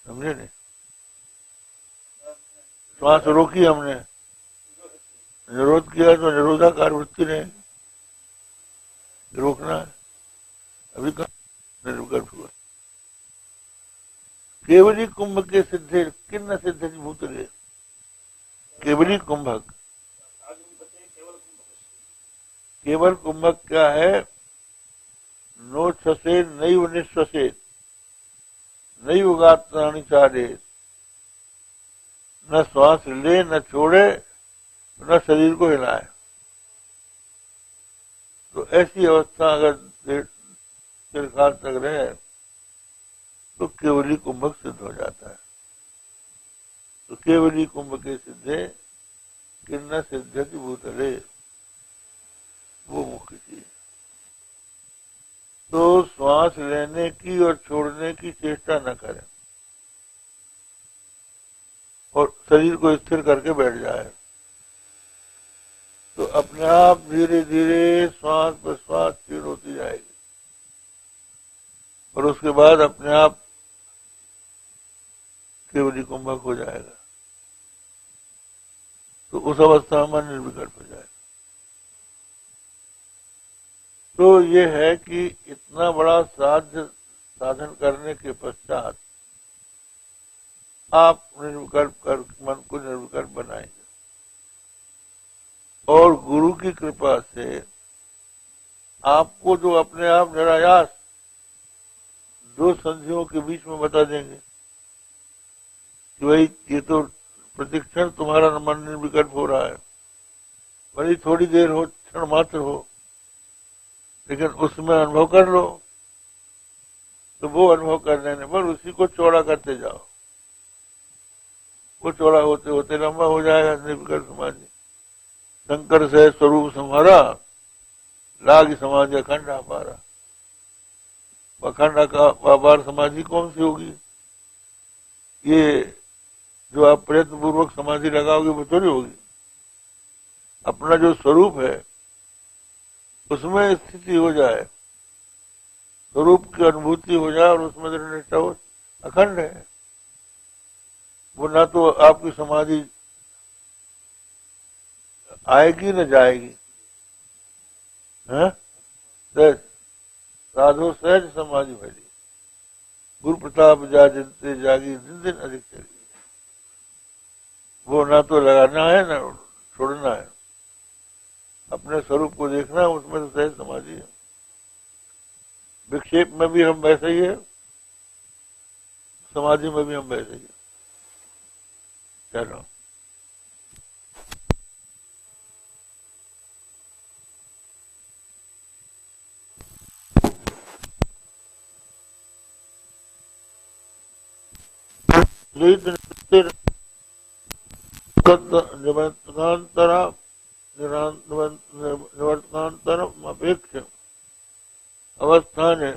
समझे नहीं? श्वास रोकी हमने, निरोध किया तो निरोधाकार वृत्ति रहेगी, रोकना है। अभी कहा निर्विकल्प हुआ। केवली कुंभ के सिद्धे किन्न सिद्ध भूत रे। केवली कुंभक, केवल कुंभक क्या है? नो छसे नैव निश्वसे नैव गात्राणि चारे, न श्वास ले न छोड़े न शरीर को हिलाए। तो ऐसी अवस्था अगर चिरकाल तक रहे तो केवली कुंभक सिद्ध हो जाता है। तो केवली कुंभ के सिद्धे किन्न सिद्धति भूतले, वो मुख्य चीज। तो श्वास लेने की और छोड़ने की चेष्टा न करें और शरीर को स्थिर करके बैठ जाए, तो अपने आप धीरे धीरे श्वास प्रश्वास क्षीण होती जाएगी, और उसके बाद अपने आप केवली कुंभक हो जाएगा। तो उस अवस्था में निर्विकल्प हो जाएगा। तो ये है कि इतना बड़ा साधन करने के पश्चात आप निर्विकल्प कर मन को निर्विकल्प बनाएंगे, और गुरु की कृपा से आपको जो अपने आप निरायास दो संधियों के बीच में बता देंगे कि भाई ये तो प्रतिक्षण तुम्हारा मन विकल्प हो रहा है, भले थोड़ी देर हो, क्षण मात्र हो, लेकिन उसमें अनुभव कर लो। तो वो अनुभव कर लेने पर उसी को चौड़ा करते जाओ, वो चौड़ा होते होते लंबा हो जाएगा निर्विकल्प समाधि। शंकर से स्वरूप संहारा, लाग समाधि अखंड अपारा। अखंड अपार समाधि कौन सी होगी? ये जो आप प्रयत्न पूर्वक समाधि लगाओगे वो थोड़ी होगी। अपना जो स्वरूप है उसमें स्थिति हो जाए, स्वरूप की अनुभूति हो जाए और उसमें दृढ़ निष्ठा हो, अखंड है वो। ना तो आपकी समाधि आएगी न जाएगी, है? सहज साधो सहज समाधि भली, गुरु प्रताप जा जिनते जागी दिन दिन अधिक चली। वो ना तो लगाना है ना छोड़ना है, अपने स्वरूप को देखना है, उसमें तो सहज समाधि है। विक्षेप में भी हम वैसे ही है, समाधि में भी हम वैसे ही है। चलो निवर्तकांतरा निवर्तकांतरम अपेक्ष अवस्थाने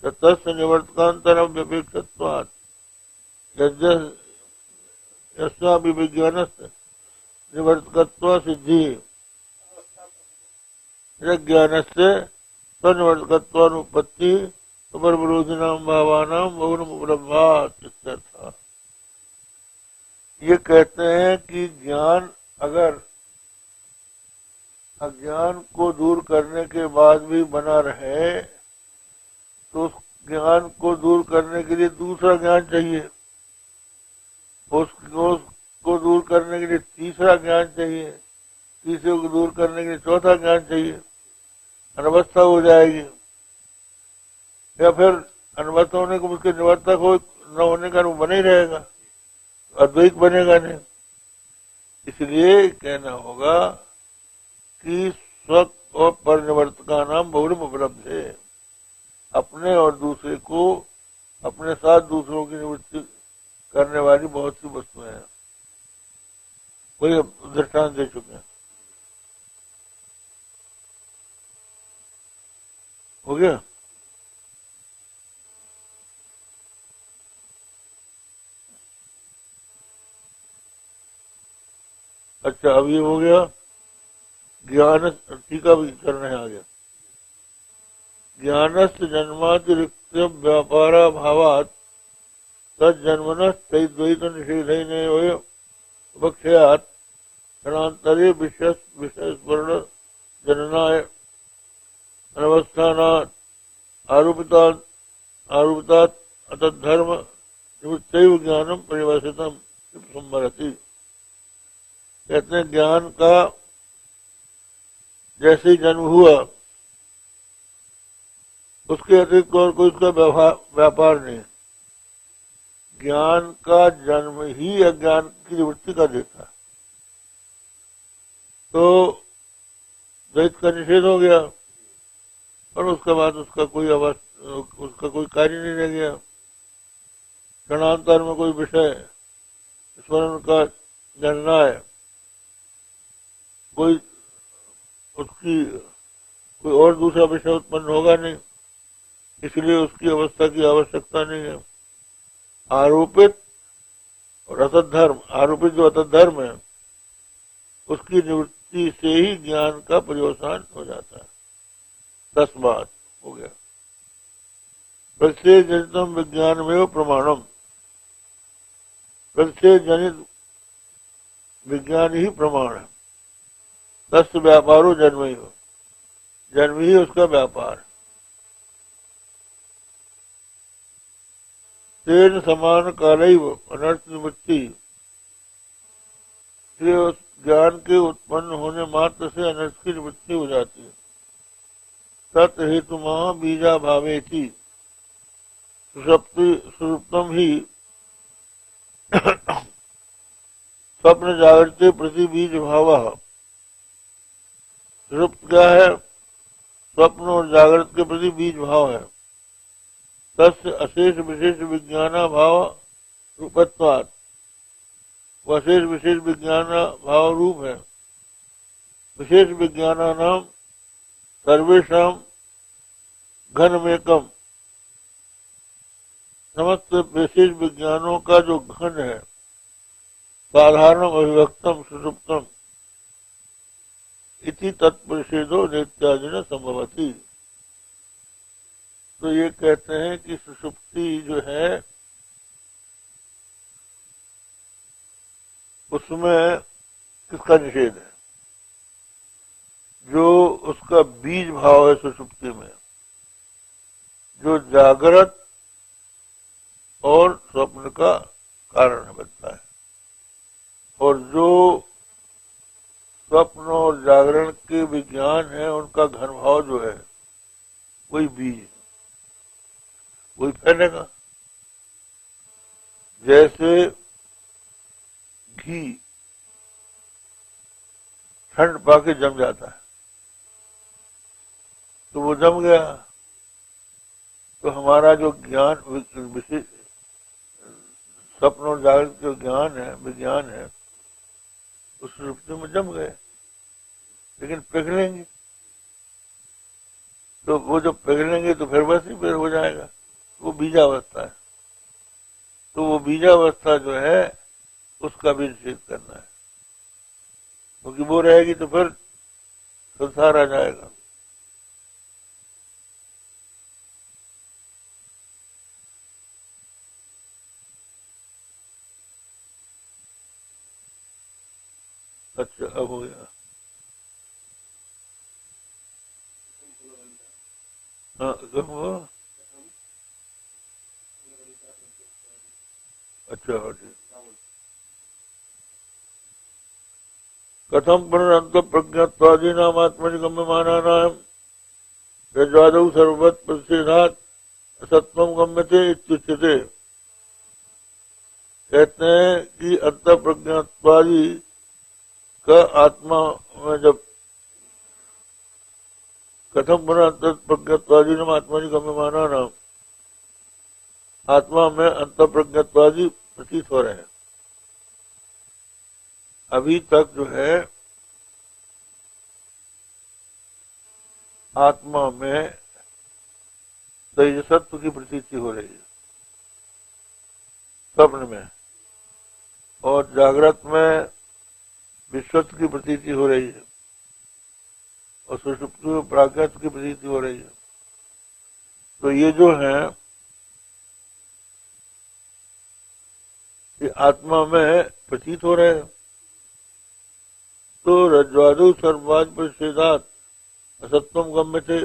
तस्य निवर्तकांतरम व्यपेक्षत्वात् यस्यापि विज्ञानस्य निवर्तकत्व सिद्धि ज्ञानस्य स्वनिवर्तकत्वानुपत्ति अपरविरोधिनां भावानां बहुनमुपलब्धात् इत्यर्थः। ये कहते हैं कि ज्ञान अगर अज्ञान को दूर करने के बाद भी बना रहे तो उस ज्ञान को दूर करने के लिए दूसरा ज्ञान चाहिए, उसको दूर करने के लिए तीसरा ज्ञान चाहिए, तीसरे को दूर करने के लिए चौथा ज्ञान चाहिए। अनवस्था हो जाएगी, या फिर अनवस्था होने को उसके निवर्तक हो न होने का वो बने ही रहेगा, अद्वैत बनेगा नहीं। इसलिए कहना होगा कि स्व और परनिवर्तका नाम बहुलम उपलब्ध है। अपने और दूसरे को, अपने साथ दूसरों की निवृत्ति करने वाली बहुत सी वस्तुएं हैं, कोई दृष्टांत दे चुके हैं। हो गया? अच्छा, अब ये हो गया ज्ञान, टीका भी करना है आगे। ज्ञानस्य जन्मातिरिक्त व्यापारा भावात् तज्जन्मनः तद्वैत निषेधेन उपक्षयात् क्षणान्तरे विषय स्मरण जननाय अनवस्थानात् आरूपितात् अतद्धर्म निवृत्तैव ज्ञानम परिभाषितम संभरति। कहते हैं ज्ञान का जैसे ही जन्म हुआ उसके अतिरिक्त और कोई उसका व्यापार नहीं। ज्ञान का जन्म ही अज्ञान की निवृत्ति का देता है, तो द्वैत का निषेध हो गया और उसके बाद उसका कोई कार्य नहीं रह गया। क्षणांतर में कोई विषय स्मरण का जानना है, कोई और दूसरा विषय उत्पन्न होगा नहीं, इसलिए उसकी अवस्था की आवश्यकता नहीं है। आरोपित और असत धर्म, आरोपित जो असत धर्म है उसकी निवृत्ति से ही ज्ञान का पर्यवसान हो जाता है। 10 बात हो गया। प्रत्येक जनितम विज्ञान में प्रमाणम, प्रत्येक जनित विज्ञान ही प्रमाण है। तस्य व्यापारो जन्म ही हो, जन्म ही उसका व्यापार। तेन समान कालैव अनर्थ निवृत्ति, उस ज्ञान के उत्पन्न होने मात्र से अनर्थ की निवृत्ति हो जाती है। तत् हेतु महा बीजा भावे थी, सुषुप्तम ही स्वप्न जागृति प्रति बीज भाव। सुषुप्त क्या है? स्वप्न और जागृत के प्रति बीज भाव है। तस्य अशेष विशेष विज्ञान भाव रूपत्वात्, वो अशेष विशेष विज्ञान भाव रूप है। विशेष विज्ञान नाम सर्वेशा घनमेकम, समस्त विशेष विज्ञानों का जो घन है, साधारण अभिव्यक्तम सुषुप्तम इति तत्परिषेधो नित्यादि न संभवती। तो ये कहते हैं कि सुषुप्ति जो है उसमें किसका निषेध है? जो उसका बीज भाव है सुषुप्ति में, जो जागृत और स्वप्न का कारण बनता है, और जो स्वप्न और जागरण के विज्ञान है उनका घन भाव जो है वही बीज, वही फैलेगा। जैसे घी ठंड पाके जम जाता है तो वो जम गया। तो हमारा जो ज्ञान विशेष स्वप्न और जागृत जो ज्ञान है, विज्ञान है, उस सुषुप्ति में जम गए। लेकिन पिघलेंगे तो वो जब पिघलेंगे तो फिर बस ही फिर हो जाएगा, वो बीजावस्था है। तो वो बीजावस्था जो है उसका भी निषेध करना है, क्योंकि वो रहेगी तो फिर संसार आ जाएगा। अच्छा, अब हो गया। हाँ, कब हुआ? अच्छा, ठीक। कथम पुनरंत प्रज्ञत्वादी नाम आत्मनिगम्यमाना नाम रज्ज्वादौ सर्ववत् प्रतिषेधात् असत्वं गम्यते इत्युच्यते। कहते हैं कि अंत प्रज्ञत्वादी का आत्मा में जब कथम पुनः प्रज्ञत्वादी नाम आत्मनिगम्यमाना नाम, आत्मा में अंत प्रज्ञत्वादी प्रतीत हो रहे हैं। अभी तक जो है आत्मा में तेजसत्व की प्रतीति हो रही है स्वप्न में, और जागृत में विश्वत्व की प्रतीति हो रही है, और सुषुप्ति में प्राज्ञत्व की प्रतीति हो रही है। तो ये जो है ये आत्मा में प्रतीत हो रहे हैं। तो रज्ज्वादौ सर्ववाद प्रतिषेधात् असत्वम गम्यते।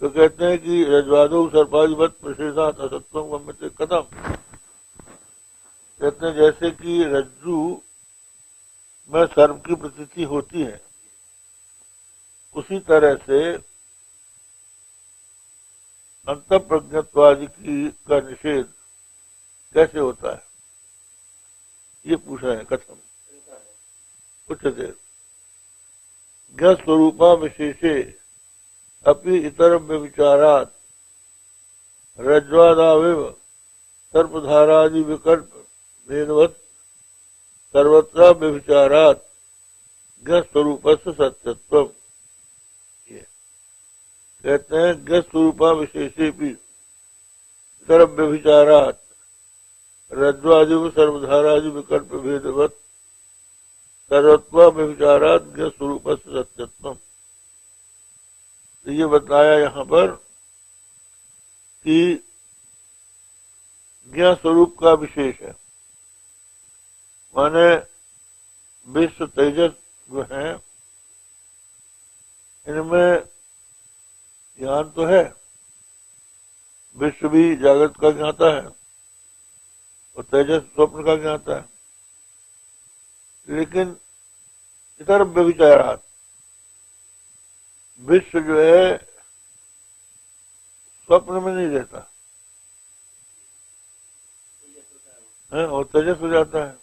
तो कहते हैं कि रज्ज्वादौ सर्पादिवत् प्रतिषेधात् असत्वम गम्यते। कथम? कहते हैं जैसे कि रज्जु में सर्प की प्रतीति होती है, उसी तरह से अंतःप्रज्ञत्वादि की का निषेध कैसे होता है, ये पूछा है। कथम उच्यते ज्ञस्वरूपा विशेषे अपि इतर व्यभिचारात् रज्ज्वादावेव सर्पधारादि विकल्प भेदवत् सर्वत्र व्यभिचारात् ज्ञस्वरूपस्य सत्यत्वम्। कहते हैं ज्ञस्वरूपा विशेषे भी इतर व्यभिचारात् रज्ज्वादि सर्वधारादि विकल्प भेदवत् सर्वत्व व्यभिचारात् ज्ञस्वरूपस्य सत्यत्वम्। तो ये बताया यहाँ पर कि ज्ञ स्वरूप का विशेष है, माने विश्व तेजस जो है इनमें ज्ञान तो है, विश्व भी जागृत का ज्ञाता है और तेजस स्वप्न का ज्ञाता है। लेकिन इतर व्यभिचारात् विश्व जो है स्वप्न में नहीं रहता, है और तेजस हो जाता है,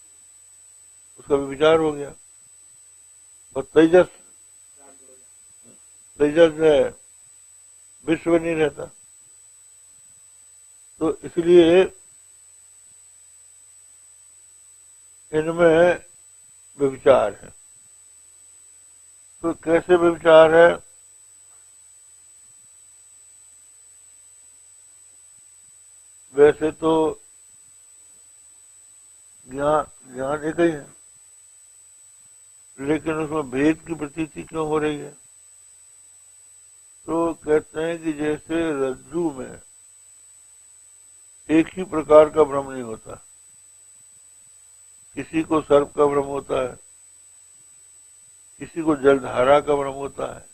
उसका भी विचार हो गया। और तेजस तेजस है विश्व नहीं रहता। तो इसलिए इनमें व्यभिचार है। तो कैसे व्यभिचार है? वैसे तो ज्ञान ज्ञान एक ही है, लेकिन उसमें भेद की प्रतीति क्यों हो रही है? तो कहते हैं कि जैसे रज्जू में एक ही प्रकार का भ्रम नहीं होता, किसी को सर्प का भ्रम होता है, किसी को जलधारा का भ्रम होता है,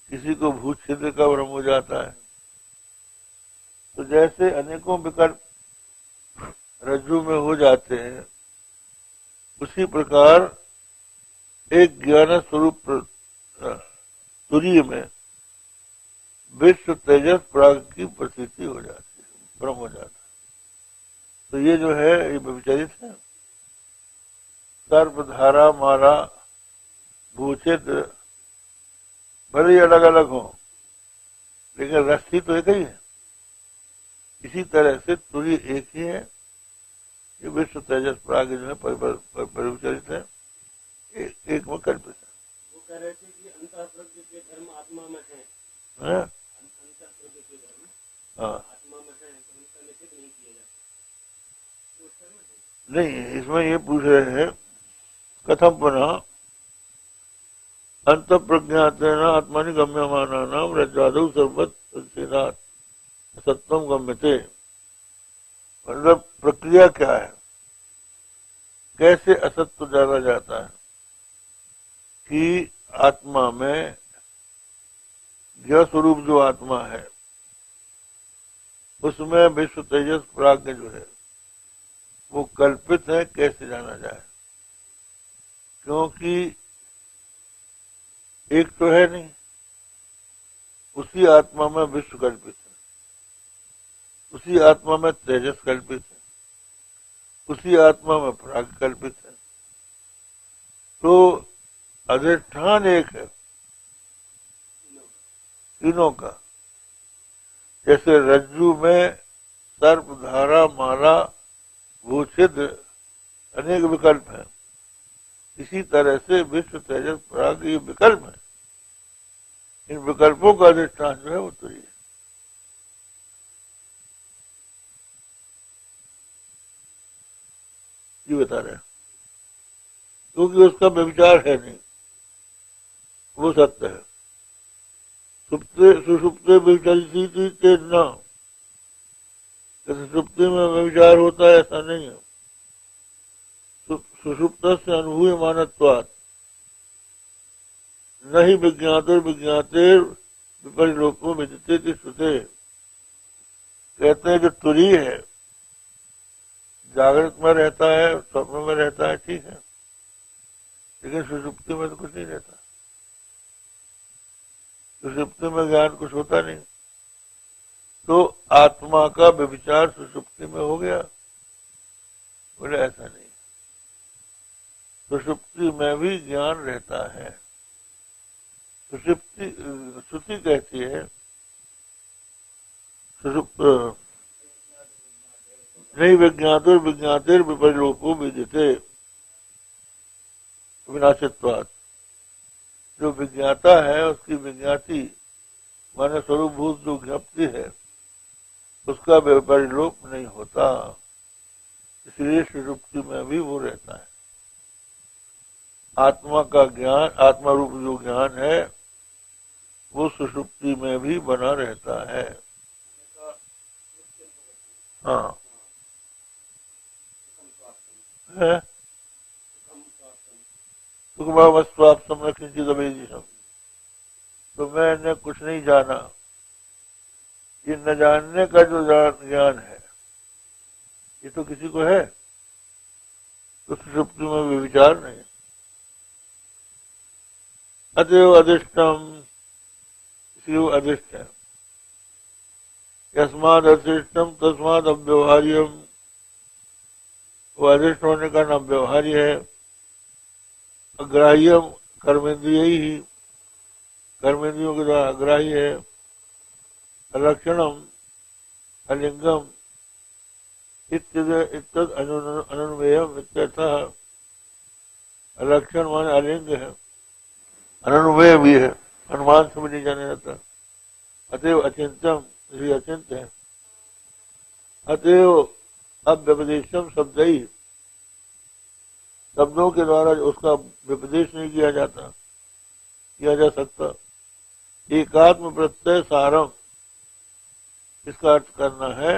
किसी को भूत छिद्र का भ्रम हो जाता है। तो जैसे अनेकों विकल्प रज्जु में हो जाते हैं, उसी प्रकार एक ज्ञान स्वरूप तुरीय में विश्व तेजस प्राग की प्रतीति हो जाती है, भ्रम हो जाता है। तो ये जो है ये व्यभिचारित है। सर्पधारा मारा भूचित भले ही अलग अलग हो, लेकिन रस्सी तो एक ही है। इसी तरह से तुरी एक ही है। ये विश्व तेजस प्राग जो है परिविचरित है, एक में कल्पित है। वो कह रहे थे कि अंतःप्रज्ञ के धर्म आत्मा में है, अंतःप्रज्ञ के धर्म आत्मा में है, तो उनका निषेध नहीं किया जाता। नहीं, इसमें ये पूछ रहे हैं कथम पुनः अंत प्रज्ञातेन आत्मानि गम्यमानानां रज्जादौ सर्वत तत्सेदात् सत्वम गम्यते। मतलब प्रक्रिया क्या है, कैसे असत्य जाना जाता है? कि आत्मा में ज्ञ स्वरूप जो आत्मा है उसमें विश्व तेजस प्राज्ञ जो है वो कल्पित है, कैसे जाना जाए? क्योंकि एक तो है नहीं, उसी आत्मा में विश्व कल्पित है, उसी आत्मा में तेजस कल्पित है, उसी आत्मा में प्राग कल्पित है। तो अधिष्ठान एक है तीनों का। जैसे रज्जु में सर्प धारा माला भूछिद्र अनेक विकल्प हैं, इसी तरह से विश्व तेजस प्राग ये विकल्प है। इन विकल्पों का अधिष्ठान जो है वो तो ये बता रहे हैं, क्योंकि उसका व्यभिचार है नहीं, वो सत्य है। सुषुप्ते व्यभिचारित चेतना, जैसे सुप्ति में व्यभिचार होता है ऐसा नहीं है। सुषुप्त से अनुभूय मानत्वात् नहीं विज्ञातर विज्ञातेर विपरिलोको विदिते श्रुते। कहते हैं जो तुरी है जागृत में रहता है, स्वप्न में रहता है, ठीक है, लेकिन सुषुप्ति में तो कुछ नहीं रहता। सुषुप्ति में ज्ञान कुछ होता नहीं। तो आत्मा का व्यभिचार सुषुप्ति में हो गया? बोले ऐसा नहीं, सुषुप्ति में भी ज्ञान रहता है। सुषुप्ति श्रुति कहती है सुषुप्त नहीं विज्ञातर विज्ञातेर विपरिलोको विदिते विनाशित्वात्। जो विज्ञाता है उसकी विज्ञाति माने स्वरूपभूत जो ज्ञप्ति है उसका विपरिलोप नहीं होता, इसलिए सुषुप्ति में भी वो रहता है। आत्मा का ज्ञान, आत्मा रूप जो ज्ञान है वो सुषुप्ति में भी बना रहता है। हाँ है सुखभावस्वाप संरक्षित अवेदिशम। तो मैंने कुछ नहीं जाना, ये न जानने का जो ज्ञान है ये तो किसी को है, तो सुषुप्ति में भी विचार नहीं। अतएव अधिष्टम, इसलिए वो अधिष्ठ है। यस्माद अधिष्टम तस्माद अव्यवहार्यम वो अदृष्ट होने का नाम व्यवहार्य है। अग्राह्य कर्मेंद्रिय ही, कर्मेंद्रियों के द्वारा अग्राह्य है। अलक्षणम अलिंगम इत्यद अनुन्वयम इत्यर्थः। अलक्षण माने अलिंग है, अनुन्वय भी है, अनुमान से भी नहीं जाने जाता। अतएव अचिंतम, इसलिए अचिंत है। अतएव अव्यपदेशम शब्द ही, शब्दों के द्वारा उसका व्यपदेश नहीं किया जाता, किया जा सकता। एकात्म प्रत्यय सारम, इसका अर्थ करना है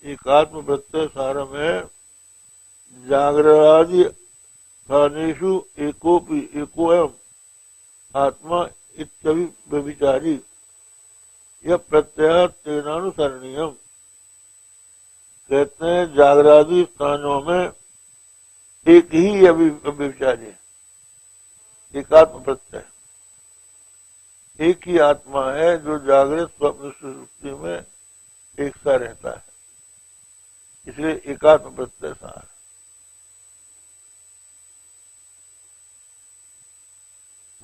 एकात्म प्रत्यय सारम है जागरादि स्थानेषु एकोपि एकोयम आत्मा इत्यभिचारी, यह प्रत्यय तेनानुसरणीयम। कहते हैं जागरादि स्थानों में एक ही अभिचारी, एकात्म प्रत्यय, एक ही आत्मा है जो जागृत स्वप्न सुषुप्ति में एक सा रहता है, इसलिए एकात्म प्रत्यय सार।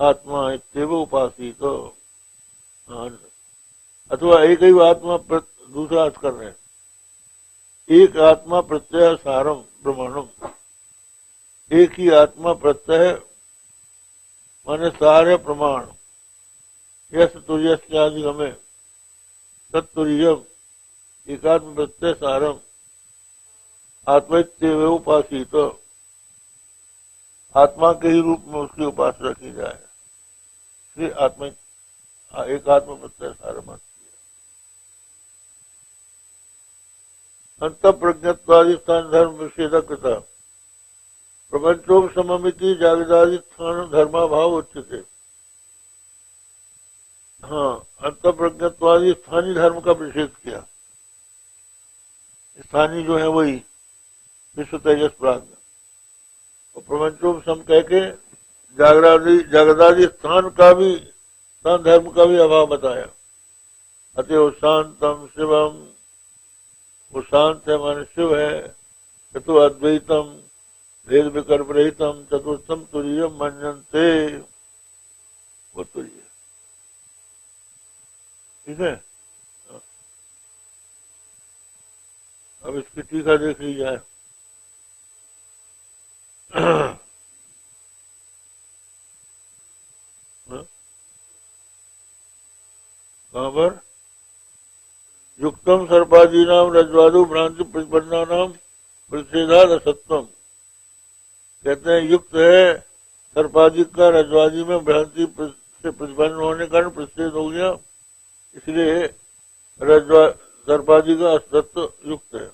आत्मा इत्येव उपासित, अथवा एक ही आत्मा, दूसरा अर्थ कर रहे हैं एक आत्मा प्रत्यय सारम प्रमाणम, एक ही आत्मा प्रत्यय माने सारे प्रमाण। यश तुर्यस्यादि हमें तत्तुर्यम एकात्म प्रत्यय सारम आत्मैत्येव उपासित, आत्मा के ही रूप में उसकी उपासना की जाए, इसलिए आत्मा एकात्म प्रत्यय सारम। अंत प्रज्ञत्वादि स्थान धर्म निषेध कृता प्रपंचोपशमिति जागृतादि स्थान धर्माभाव उच्यते। हाँ, अंत प्रज्ञत्वादि स्थानीय धर्म का निषेध किया। स्थानीय जो है वही विश्व तेजस प्राज्ञ, और प्रपंचोपशम कह के जागृतादि स्थान का भी, स्थान धर्म का भी अभाव बताया। अतएव शांतम शिवम, वो शांत है माने शिव है। चतु अद्वैतम भेद विकल्प रहितम चतुर्थम तुरीयम मन्यन्ते, वो तुरीय, ठीक है। अब इसकी टीका देख ली जाए। कहाँ पर? युक्तम सर्पादीनाम रज्वादु भ्रांति प्रतिपन्नानाम प्रतिषेधाद असत्यम। कहते हैं युक्त है सर्पादी का रज्वादी में भ्रांति से प्रतिपन्न होने का प्रतिषेध हो गया, इसलिए सर्पादी का असत्य युक्त है।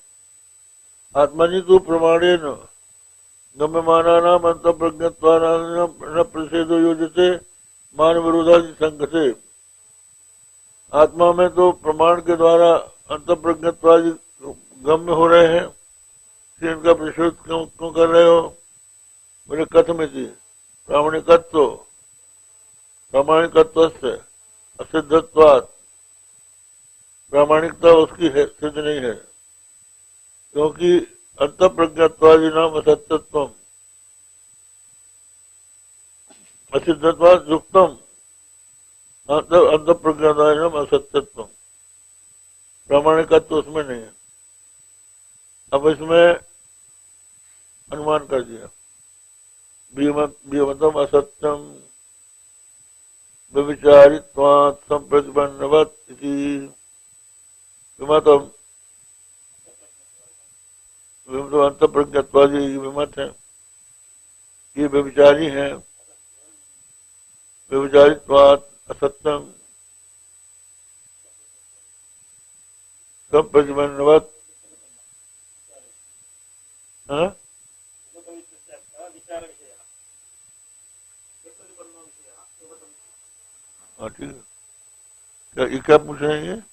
आत्मनि तो प्रमाणेन गम्यमानानाम अंत प्रज्ञत्वानां प्रतिषेधो योजते मान विरोधादि संगते। आत्मा में तो प्रमाण के द्वारा अंत प्रज्ञत्वादि गम्य हो रहे हैं, फिर इनका प्रतिषेध क्यों कर रहे हो? बोले कथमिति प्रामाणिकत्व, प्रामाणिकत्व से असिद्धत्वात्, प्रामाणिकता उसकी है, सिद्ध नहीं है, क्योंकि अंत प्रज्ञत्वादि नाम असत्यत्व, असिद्धत्वात् युक्तम अंत प्रज्ञान असत्यत्व, प्रामाणिकत्व उसमें नहीं है। अब इसमें अनुमान कर दिया विमतम असत्यम व्यभिचारित्वात् संप्रतिपन्नवत् इति। विमतम अंत प्रज्ञत्वादि विमत है, ये व्यभिचारी है। व्यभिचारित्वात् असत्यम सब प्रतिबंधवत, हाँ ठीक है। क्या पूछ रहे हैं?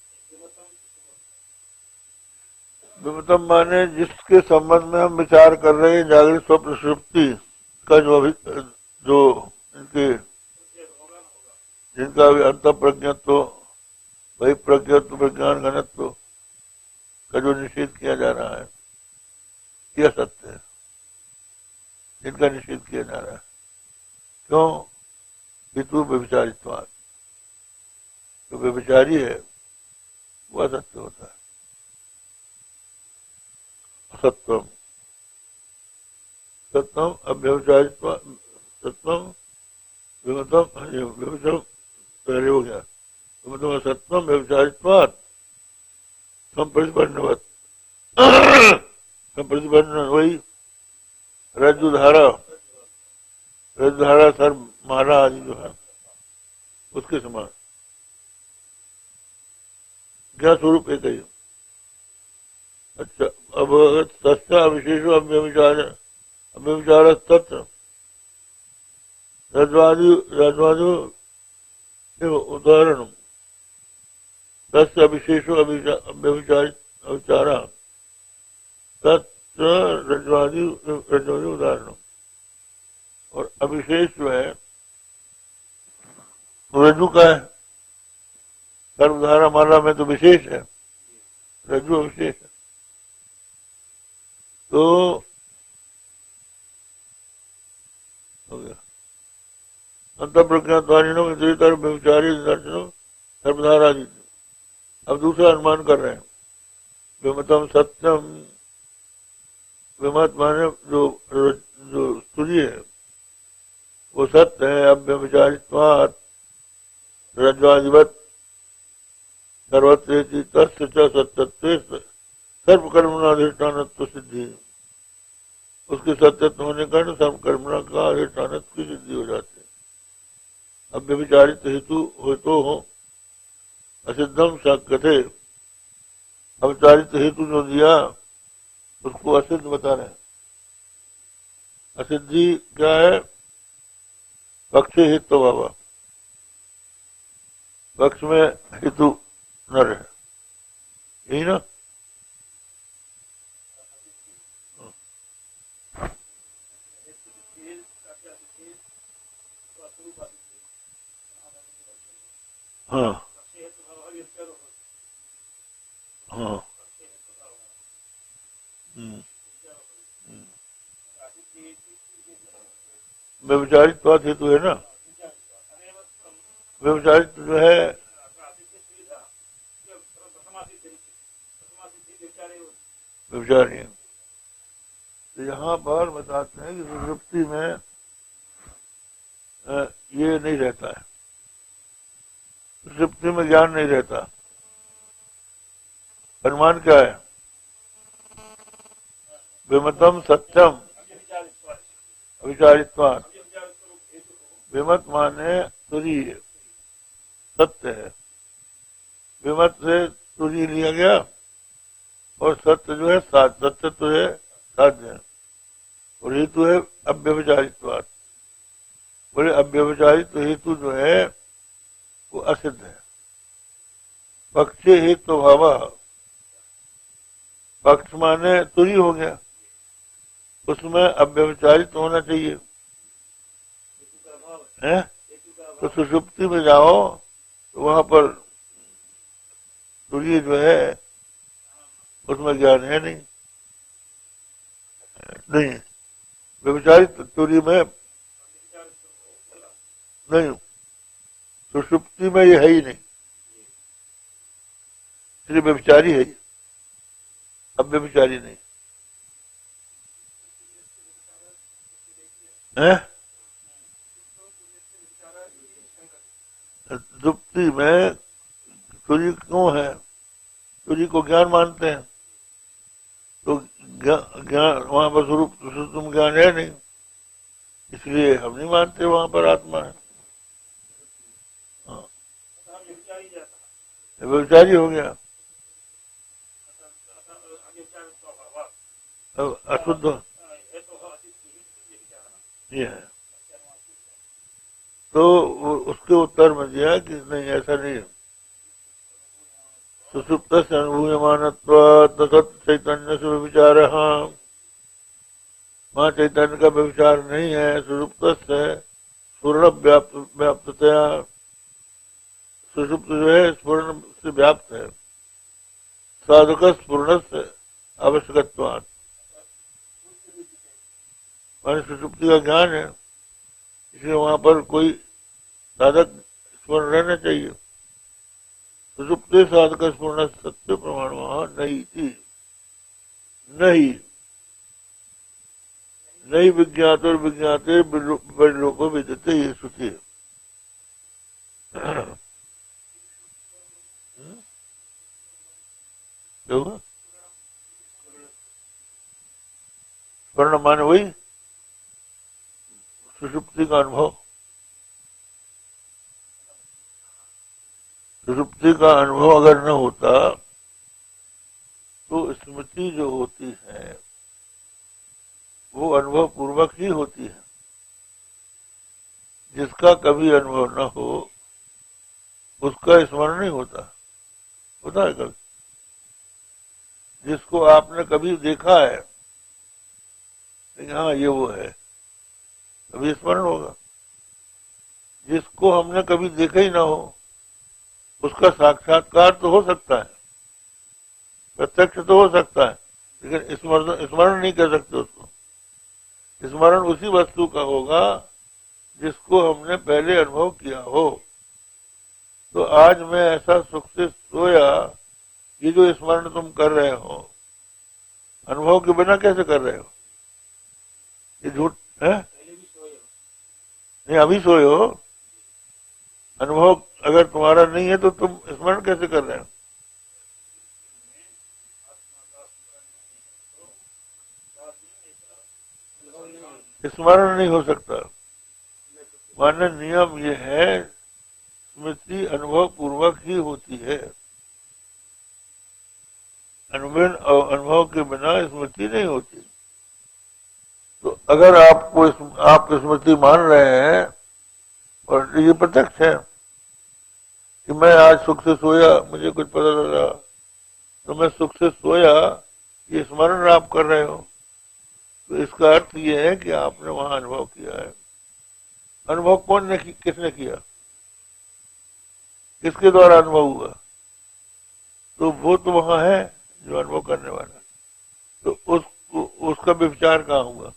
विमतम माने जिसके संबंध में हम विचार कर रहे हैं, जागृत स्वप्न सुषुप्ति का जो इनके जिनका भी अंत प्रज्ञत्व, वही प्रज्ञत्व प्रज्ञान घनत्व का जो निषेध किया जा रहा है, यह सत्य है। इनका निषेध किया जा रहा है। क्यों? हेतु व्यभिचारित्वात्, जो व्यभिचारी है वो असत्य होता है। सत्वम सत्वम अव्यभिचारित्वात्, सत्वम विमतम, व्यभिचार पहले हो गया, विमतम सत्वम व्यभिचारित्वात् संप्रतिपन्नवत्, संप्रतिपन्न वही रज्जुधारा, रज्जुधारा सर माला आदि जो है उसके समान क्या स्वरूप एक ही। अच्छा, अब सस्ता विशेषो अव्यभिचार, अव्यभिचार तत्र रज्वादि उदाहरण तस्य विशेषो अव्यभिचार तत्र रज्वादि उदाहरण। और अविशेष जो है रज्जु का है, सर्वधारा माला में तो विशेष है, रज्जु विशेष है। तो हो गया अंत प्रज्ञात्वानिनो वितरितर व्यभिचारी दर्शनों सर्वधारा जी। अब दूसरा अनुमान कर रहे हैं, विमतम सत्यम, विमत माने जो स्तुति है वो सत्य है, अव्यभिचारित्वात् रज्ज्वादिवत् सर्वत्रेति तस्य च सत्यत्वे सर्वकर्मणाधिष्ठानत्व सिद्धि। उसके सत्यत्व होने के कारण सर्वकर्मणा का अधिष्ठानत्व की सिद्धि हो जाती है। अव्यभिचारित हेतु हो तो हो असिद्धम साक्यते, अविचारित हेतु जो दिया उसको असिद्ध बता रहे हैं। असिद्धि क्या है? पक्ष हेतु बाबा, पक्ष में हेतु न रहे, यही ना। हाँ हाँ, व्यभिचारित हेतु है ना, व्यभिचारित जो है व्यभिचारी। तो यहाँ पर बताते हैं कि सुषुप्ति में ये नहीं रहता है, सुषुप्ति में ज्ञान नहीं रहता। अनुमान क्या है? विमतम सत्यम अविचारित्वात्, विमत माने तुरीय, सत्य है। विमत से तुरीय लिया गया और सत्य जो है सत्य तो है साध्य है, और हेतु है अव्यभिचारित्वात्। बोले अव्यभिचारित हेतु जो है वो असिद्ध है। पक्षे हेतु भावा, पक्ष माने तुरी हो गया, उसमें अव्यभिचारित होना चाहिए है। तो सुषुप्ति में जाओ तो वहां पर तुरी जो है उसमें ज्ञान है नहीं, नहीं व्यभिचारित तुरी में नहीं, सुषुप्ति में ये है ही नहीं, इसलिए व्यभिचारी है, अब व्यभिचारी नहीं है। सुप्ति में सूर्य क्यों है? सूर्य को ज्ञान मानते हैं, तो ज्ञान वहां पर स्वरूप तुम ज्ञान है नहीं, इसलिए हम नहीं मानते वहां पर आत्मा है। हाँ, व्यभिचारी हो गया, अशुद्ध ये है। तो उसके उत्तर में दिया कि नहीं, ऐसा नहीं है। सुसुप्त अनुभूयमानत्वात् चैतन्य से व्यभिचार, वहाँ चैतन्य का व्यभिचार नहीं है। सुसुप्त है स्फुरण व्याप्ततया, सुसुप्त जो है स्फुरण से व्याप्त है। साधक स्फुरण से आवश्यकत्वात्, माने सुषुप्ति का ज्ञान है, इसलिए वहां पर कोई साधक स्मरण रहना चाहिए। सुषुप्ति साधक स्मरण सत्य प्रमाण वहां नहीं थी, नहीं नहीं विज्ञात और विज्ञाते लोग विद्यते ये श्रुति है। स्वर्ण मान वही सुषुप्ति का अनुभव। सुषुप्ति का अनुभव अगर न होता तो स्मृति जो होती है वो अनुभव पूर्वक ही होती है। जिसका कभी अनुभव न हो उसका स्मरण नहीं होता, होता है कभी? जिसको आपने कभी देखा है हाँ ये वो है, कभी स्मरण होगा। जिसको हमने कभी देखा ही ना हो उसका साक्षात्कार तो हो सकता है, प्रत्यक्ष तो हो सकता है, लेकिन स्मरण नहीं कर सकते उसको। स्मरण उसी वस्तु का होगा जिसको हमने पहले अनुभव किया हो। तो आज मैं ऐसा सुख से सोया, ये जो स्मरण तुम कर रहे हो अनुभव के बिना कैसे कर रहे हो? ये झूठ है। नहीं, अभी सोए हो, अनुभव अगर तुम्हारा नहीं है तो तुम स्मरण कैसे कर रहे हो? स्मरण नहीं हो सकता। माने नियम ये है, स्मृति अनुभव पूर्वक ही होती है। अनुभव के बिना स्मृति नहीं होती। तो अगर आप स्मृति मान रहे हैं और ये प्रत्यक्ष है कि मैं आज सुख से सोया, मुझे कुछ पता लगा तो मैं सुख से सोया, ये स्मरण आप कर रहे हो, तो इसका अर्थ ये है कि आपने वहां अनुभव किया है। अनुभव किसने किया, किसके द्वारा अनुभव हुआ? तो वो तो वहां है जो अनुभव करने वाला, तो उसका विचार कहाँ हुआ?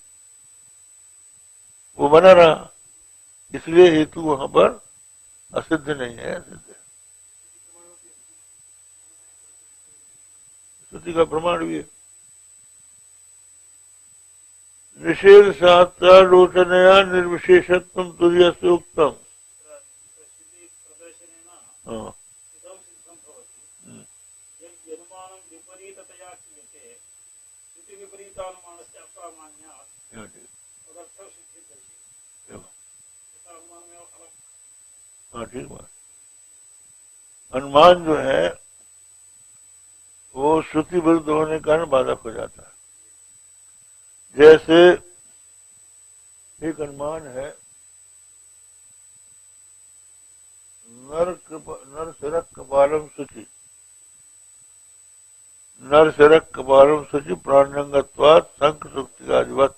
वो बना रहा, इसलिए हेतु वहां पर असिद्ध नहीं है, असिद्ध है। श्रुति का प्रमाण भी है। निषेध शास्त्रालोचनया निर्विशेषत्व तुर्य से उत्तम। हाँ ठीक बात। अनुमान जो है वो श्रुति विरुद्ध होने के कारण बाधक हो जाता है। जैसे एक अनुमान है, नर सिरक कपालम शुचि, नर सिरक कपालम शुचि प्राण्यंगत्वात् शंख सुक्तिकादिवत्।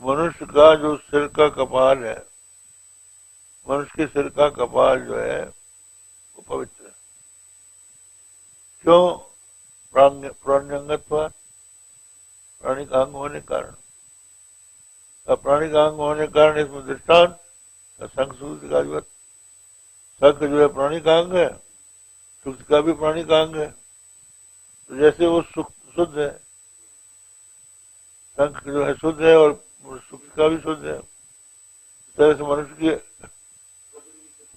मनुष्य का जो सिर का कपाल है, मनुष्य के सिर का कपाल जो है वो पवित्र है। क्यों? प्राण्यंगत्वात्, प्राणी का अंग होने के कारण। प्राणी का अंग होने के कारण इसमें दृष्टांत शंख सुक्तिकादिवत्। शंख जो है प्राणी का अंग है, सुक्ति का भी प्राणी का अंग है। तो जैसे वो शुद्ध है, शंख जो है शुद्ध है और सुक्ति का भी शुद्ध है, इस तरह से मनुष्य की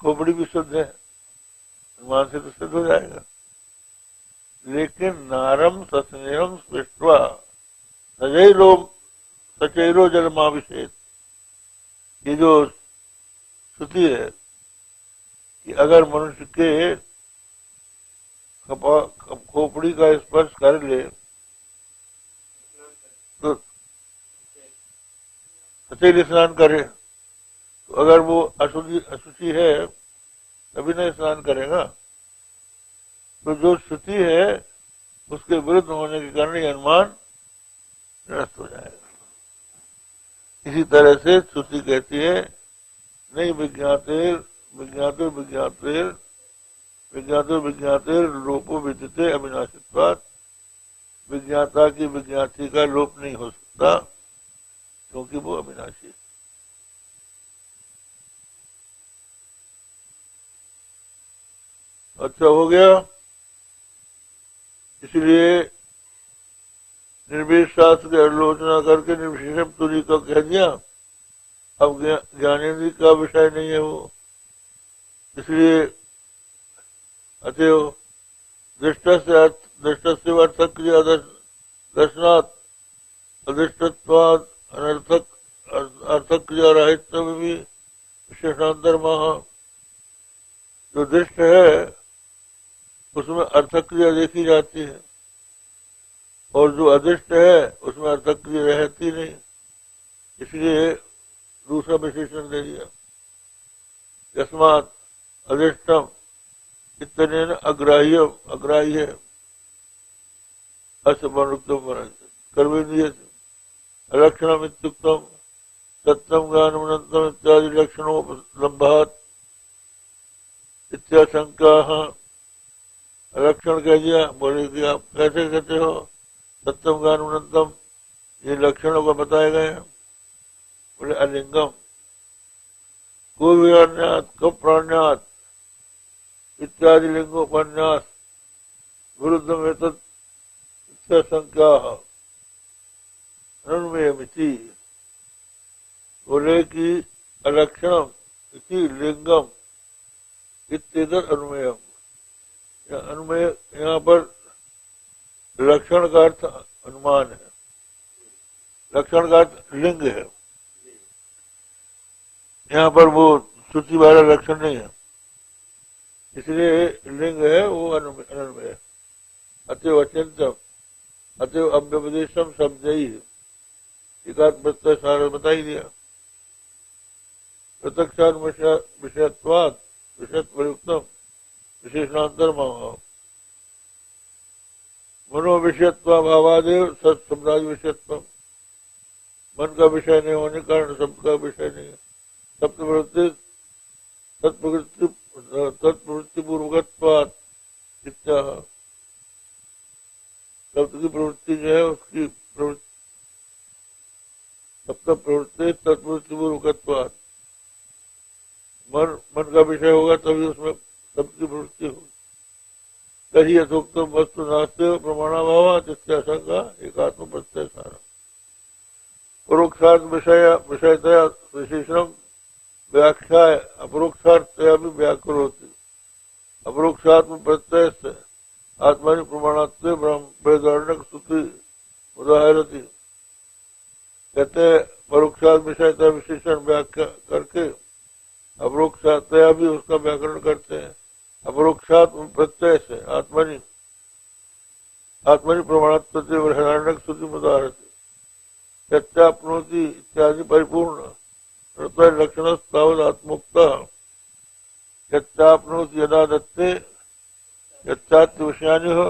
खोपड़ी भी शुद्ध है, अनुमान से तो सिद्ध हो जाएगा। लेकिन नारम सस्नेरम स्पृष्ट्वा सचैरो जलमाभिषेक, ये जो श्रुति है कि अगर मनुष्य के खोपड़ी का स्पर्श कर ले तो सचैल स्नान करे, तो अगर वो अशुचि है तभी नहीं स्नान करेगा। तो जो श्रुति है उसके विरुद्ध होने के कारण ये अनुमान निरस्त हो जाएगा। इसी तरह से श्रुति कहती है नहीं विज्ञातेर लोपो विद्यते अविनाशित्वात्। विज्ञाता की विज्ञाति का लोप नहीं हो सकता, क्योंकि वो अविनाशी है। अच्छा हो गया। इसलिए निर्वेद शास्त्र की आलोचना करके निर्विशेषम तुरी का कह दिया। अब ज्ञानेन्द्रिय का विषय नहीं है वो, इसलिए अतएव दृष्ट से अर्थक क्रिया दर्शनात् अधिष्ठत्वाद अनर्थक अर्थक क्रिया राहित्य में भी विशेषांतर महा। जो दृष्ट है उसमें अर्थक क्रिया देखी जाती है, और जो अदृष्ट है उसमें अर्थक क्रिया रहती नहीं, इसलिए दूसरा विशेषण दे दिया। यस्मात् अदृष्टम इतने अग्राह्य असमनुक्तम कर्मेन्द्रिय अलक्षणम इत्युक्तम सत्यम ज्ञानमनंतम इत्यादि लक्षणोपलम्भात् इत्याशंका। लक्षण कह दिया, बोले कि आप कैसे कहते हो सत्यम ज्ञानमनंतम, ये लक्षणों को बताए गए हैं। बोले अलिंगम को विरान्यात कब प्राण्यात इत्यादि लिंगोपन्यास विरुद्ध में संख्या अनुमेयमिति। बोले कि अलक्षणम इति लिंगम इत्येतत् अनुमेयम। अनुमेय यहाँ पर लक्षण का अर्थ अनुमान है, लक्षण का अर्थ लिंग है। यहाँ पर वो श्रुति वाला लक्षण नहीं है, इसलिए लिंग है वो अनुमेय। अतएव अत्यंतम अतएव अव्यपदेशम शब्द ही एकात्म प्रत्यय सारा बता ही दिया। प्रत्यक्षात विषयत्वाद विषयत्वयुक्तम विशेषणांतर मनो विषयत्व भावादेव सत्सम्राज विषयत्व। मन का विषय नहीं होने के कारण शब्द का विषय नहीं है। सप्तप्रवृत्ति तत्प्रवृत्ति पूर्वकत्वात् इत्याह। शब्द की प्रवृत्ति जो है उसकी प्रवृत्ति सप्त प्रवृत्ति तत्प्रवृत्ति पूर्वकत्वात्। मन का विषय होगा तभी उसमें शब्द की प्रवृत्ति होगी। तही यथोक्त वस्तु नास्ते प्रमाणाभाव इत्याशंका एकात्म प्रत्यय सारा। परोक्षार्थ विषयतया विशेषण व्याख्या अपरोक्षार्थतया भी व्याकरोति। अपरोक्षात्म प्रत्यय से आत्मानि प्रमाणात्व ब्रह्मणक स्तुति उदाहरती। कहते परोक्षार्थ विषयतया विशेषण व्याख्या करके अपरोक्षातया भी उसका व्याकरण करते हैं। अपरोक्षात्म प्रत्यय से आत्मानि प्रमाणात्व हिरण्यक स्तुति उदाहरती। सत्यापनोति इत्यादि परिपूर्ण लक्षण तावद आत्मोक्ता। यत्तापनोति यदा दत्ते यत्तात्य विषयानि हो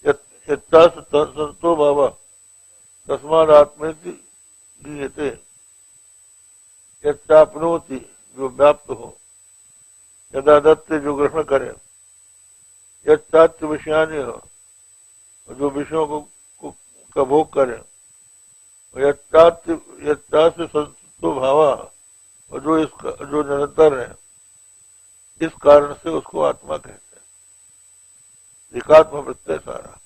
यत्तासंतो भाव तस्माद् आत्मेति गीयते। यत्तापनोति जो व्याप्त हो, यदा दत्ते जो ग्रहण करे, यत्तात्य विषयानि हो जो विषयों को का भोग करे, यत्तास्य संतो भावा और जो इसका जो निरंतर है, इस कारण से उसको आत्मा कहते हैं। एकात्म प्रत्यय सारा।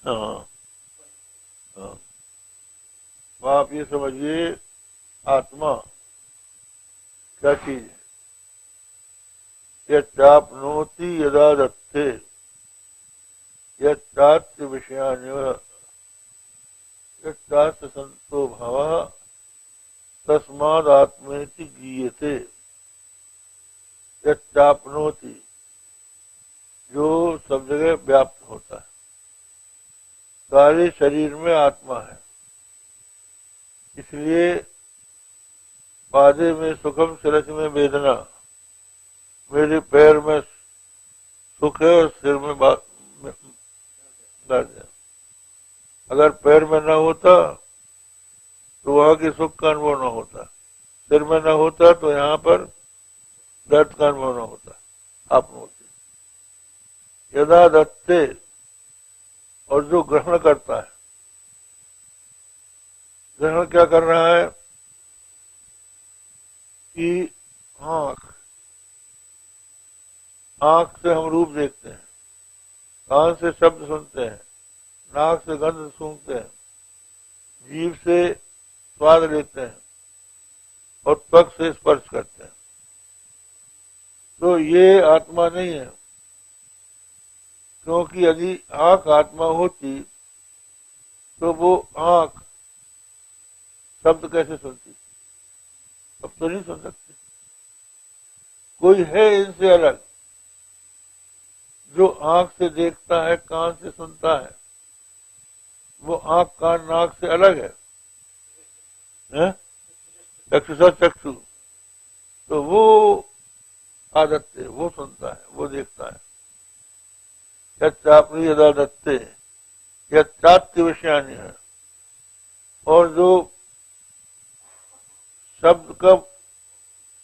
हाँ, तो आप ये समझिए आत्मा क्या चीज है। यच्चाप्नोति यदा दत्ते यच्चात्य विषयान्य यच्चात्य संतो भावः तस्माद् आत्मेति गीयते। यच्चाप्नोति जो सब जगह व्याप्त होता है, सारे शरीर में आत्मा है। इसलिए पादे में सुखम शिरस में वेदना, मेरे पैर में सुख है और सिर में दर्द है। अगर पैर में न होता तो वहां के सुख का अनुभव न होता, सिर में न होता तो यहाँ पर दर्द का अनुभव न होता। आप होते यदा दत्ते और जो ग्रहण करता है, ग्रहण क्या कर रहा है कि आंख से हम रूप देखते हैं, कान से शब्द सुनते हैं, नाक से गंध सूंघते हैं, जीभ से स्वाद लेते हैं और त्वक से स्पर्श करते हैं। तो ये आत्मा नहीं है, क्योंकि यदि आंख आत्मा होती तो वो आंख शब्द कैसे सुनती? अब तो नहीं सुन सकती। कोई है इनसे अलग जो आंख से देखता है, कान से सुनता है? वो आंख कान नाक से अलग है, चक्षुषा चक्षु। तो वो आदत्ते, वो सुनता है, वो देखता है। यच्चाप्नि यदा दत्ते यच्चात्य विषयानि है। और जो शब्द का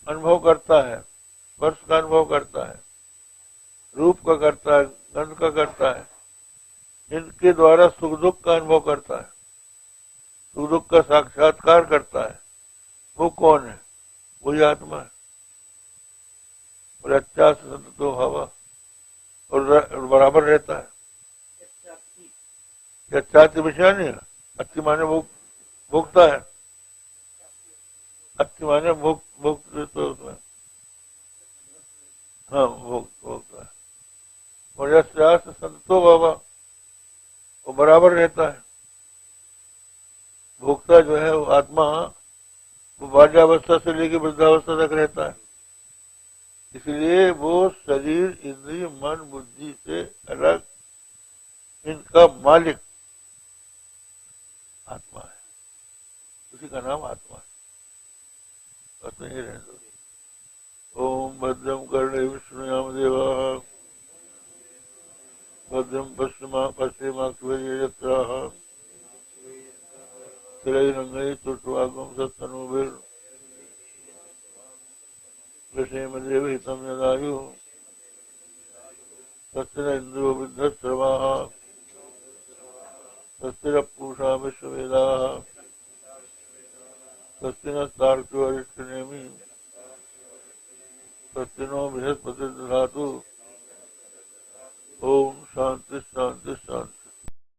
अनुभव करता है, स्पर्श का अनुभव करता है, रूप का करता है, गंध का करता है, इनके द्वारा सुख दुख का अनुभव करता है, सुख दुख का साक्षात्कार करता है, वो कौन है? वही आत्मा है। और अच्छा से संतो हवा और बराबर रहता है। अच्छा विषय नहीं है। अच्छी माने भोगता है, अच्छी माने भोग तो उसमें हाँ भोगता है। और यश संतो बाबा वो बराबर रहता है। भोक्ता जो है वो आत्मा, वो बाल्यावस्था से लेकर वृद्धावस्था तक रहता है। इसलिए वो शरीर, इंद्रिय, मन, बुद्धि से अलग इनका मालिक आत्मा है। उसी का नाम आत्मा है। बस नहीं रहने दो। ओम भद्रम कर्णे विष्णुयाम देवा भद्रम पश्चिमाक्षराः स्थिरैरङ्गैः स्तुष्ट्वागं सत्तनूभिर् विषेमदेव हितं यदायुः स्वस्ति न इन्द्रो वृद्धश्रवाः स्वस्तिरपूषा विश्ववेदाः स्वस्ति नस्तार्क्ष्यो अरिष्टनेमिः स्वस्ति नो बृहस्पतिर्दधातु। ओम शांति शांति शांति।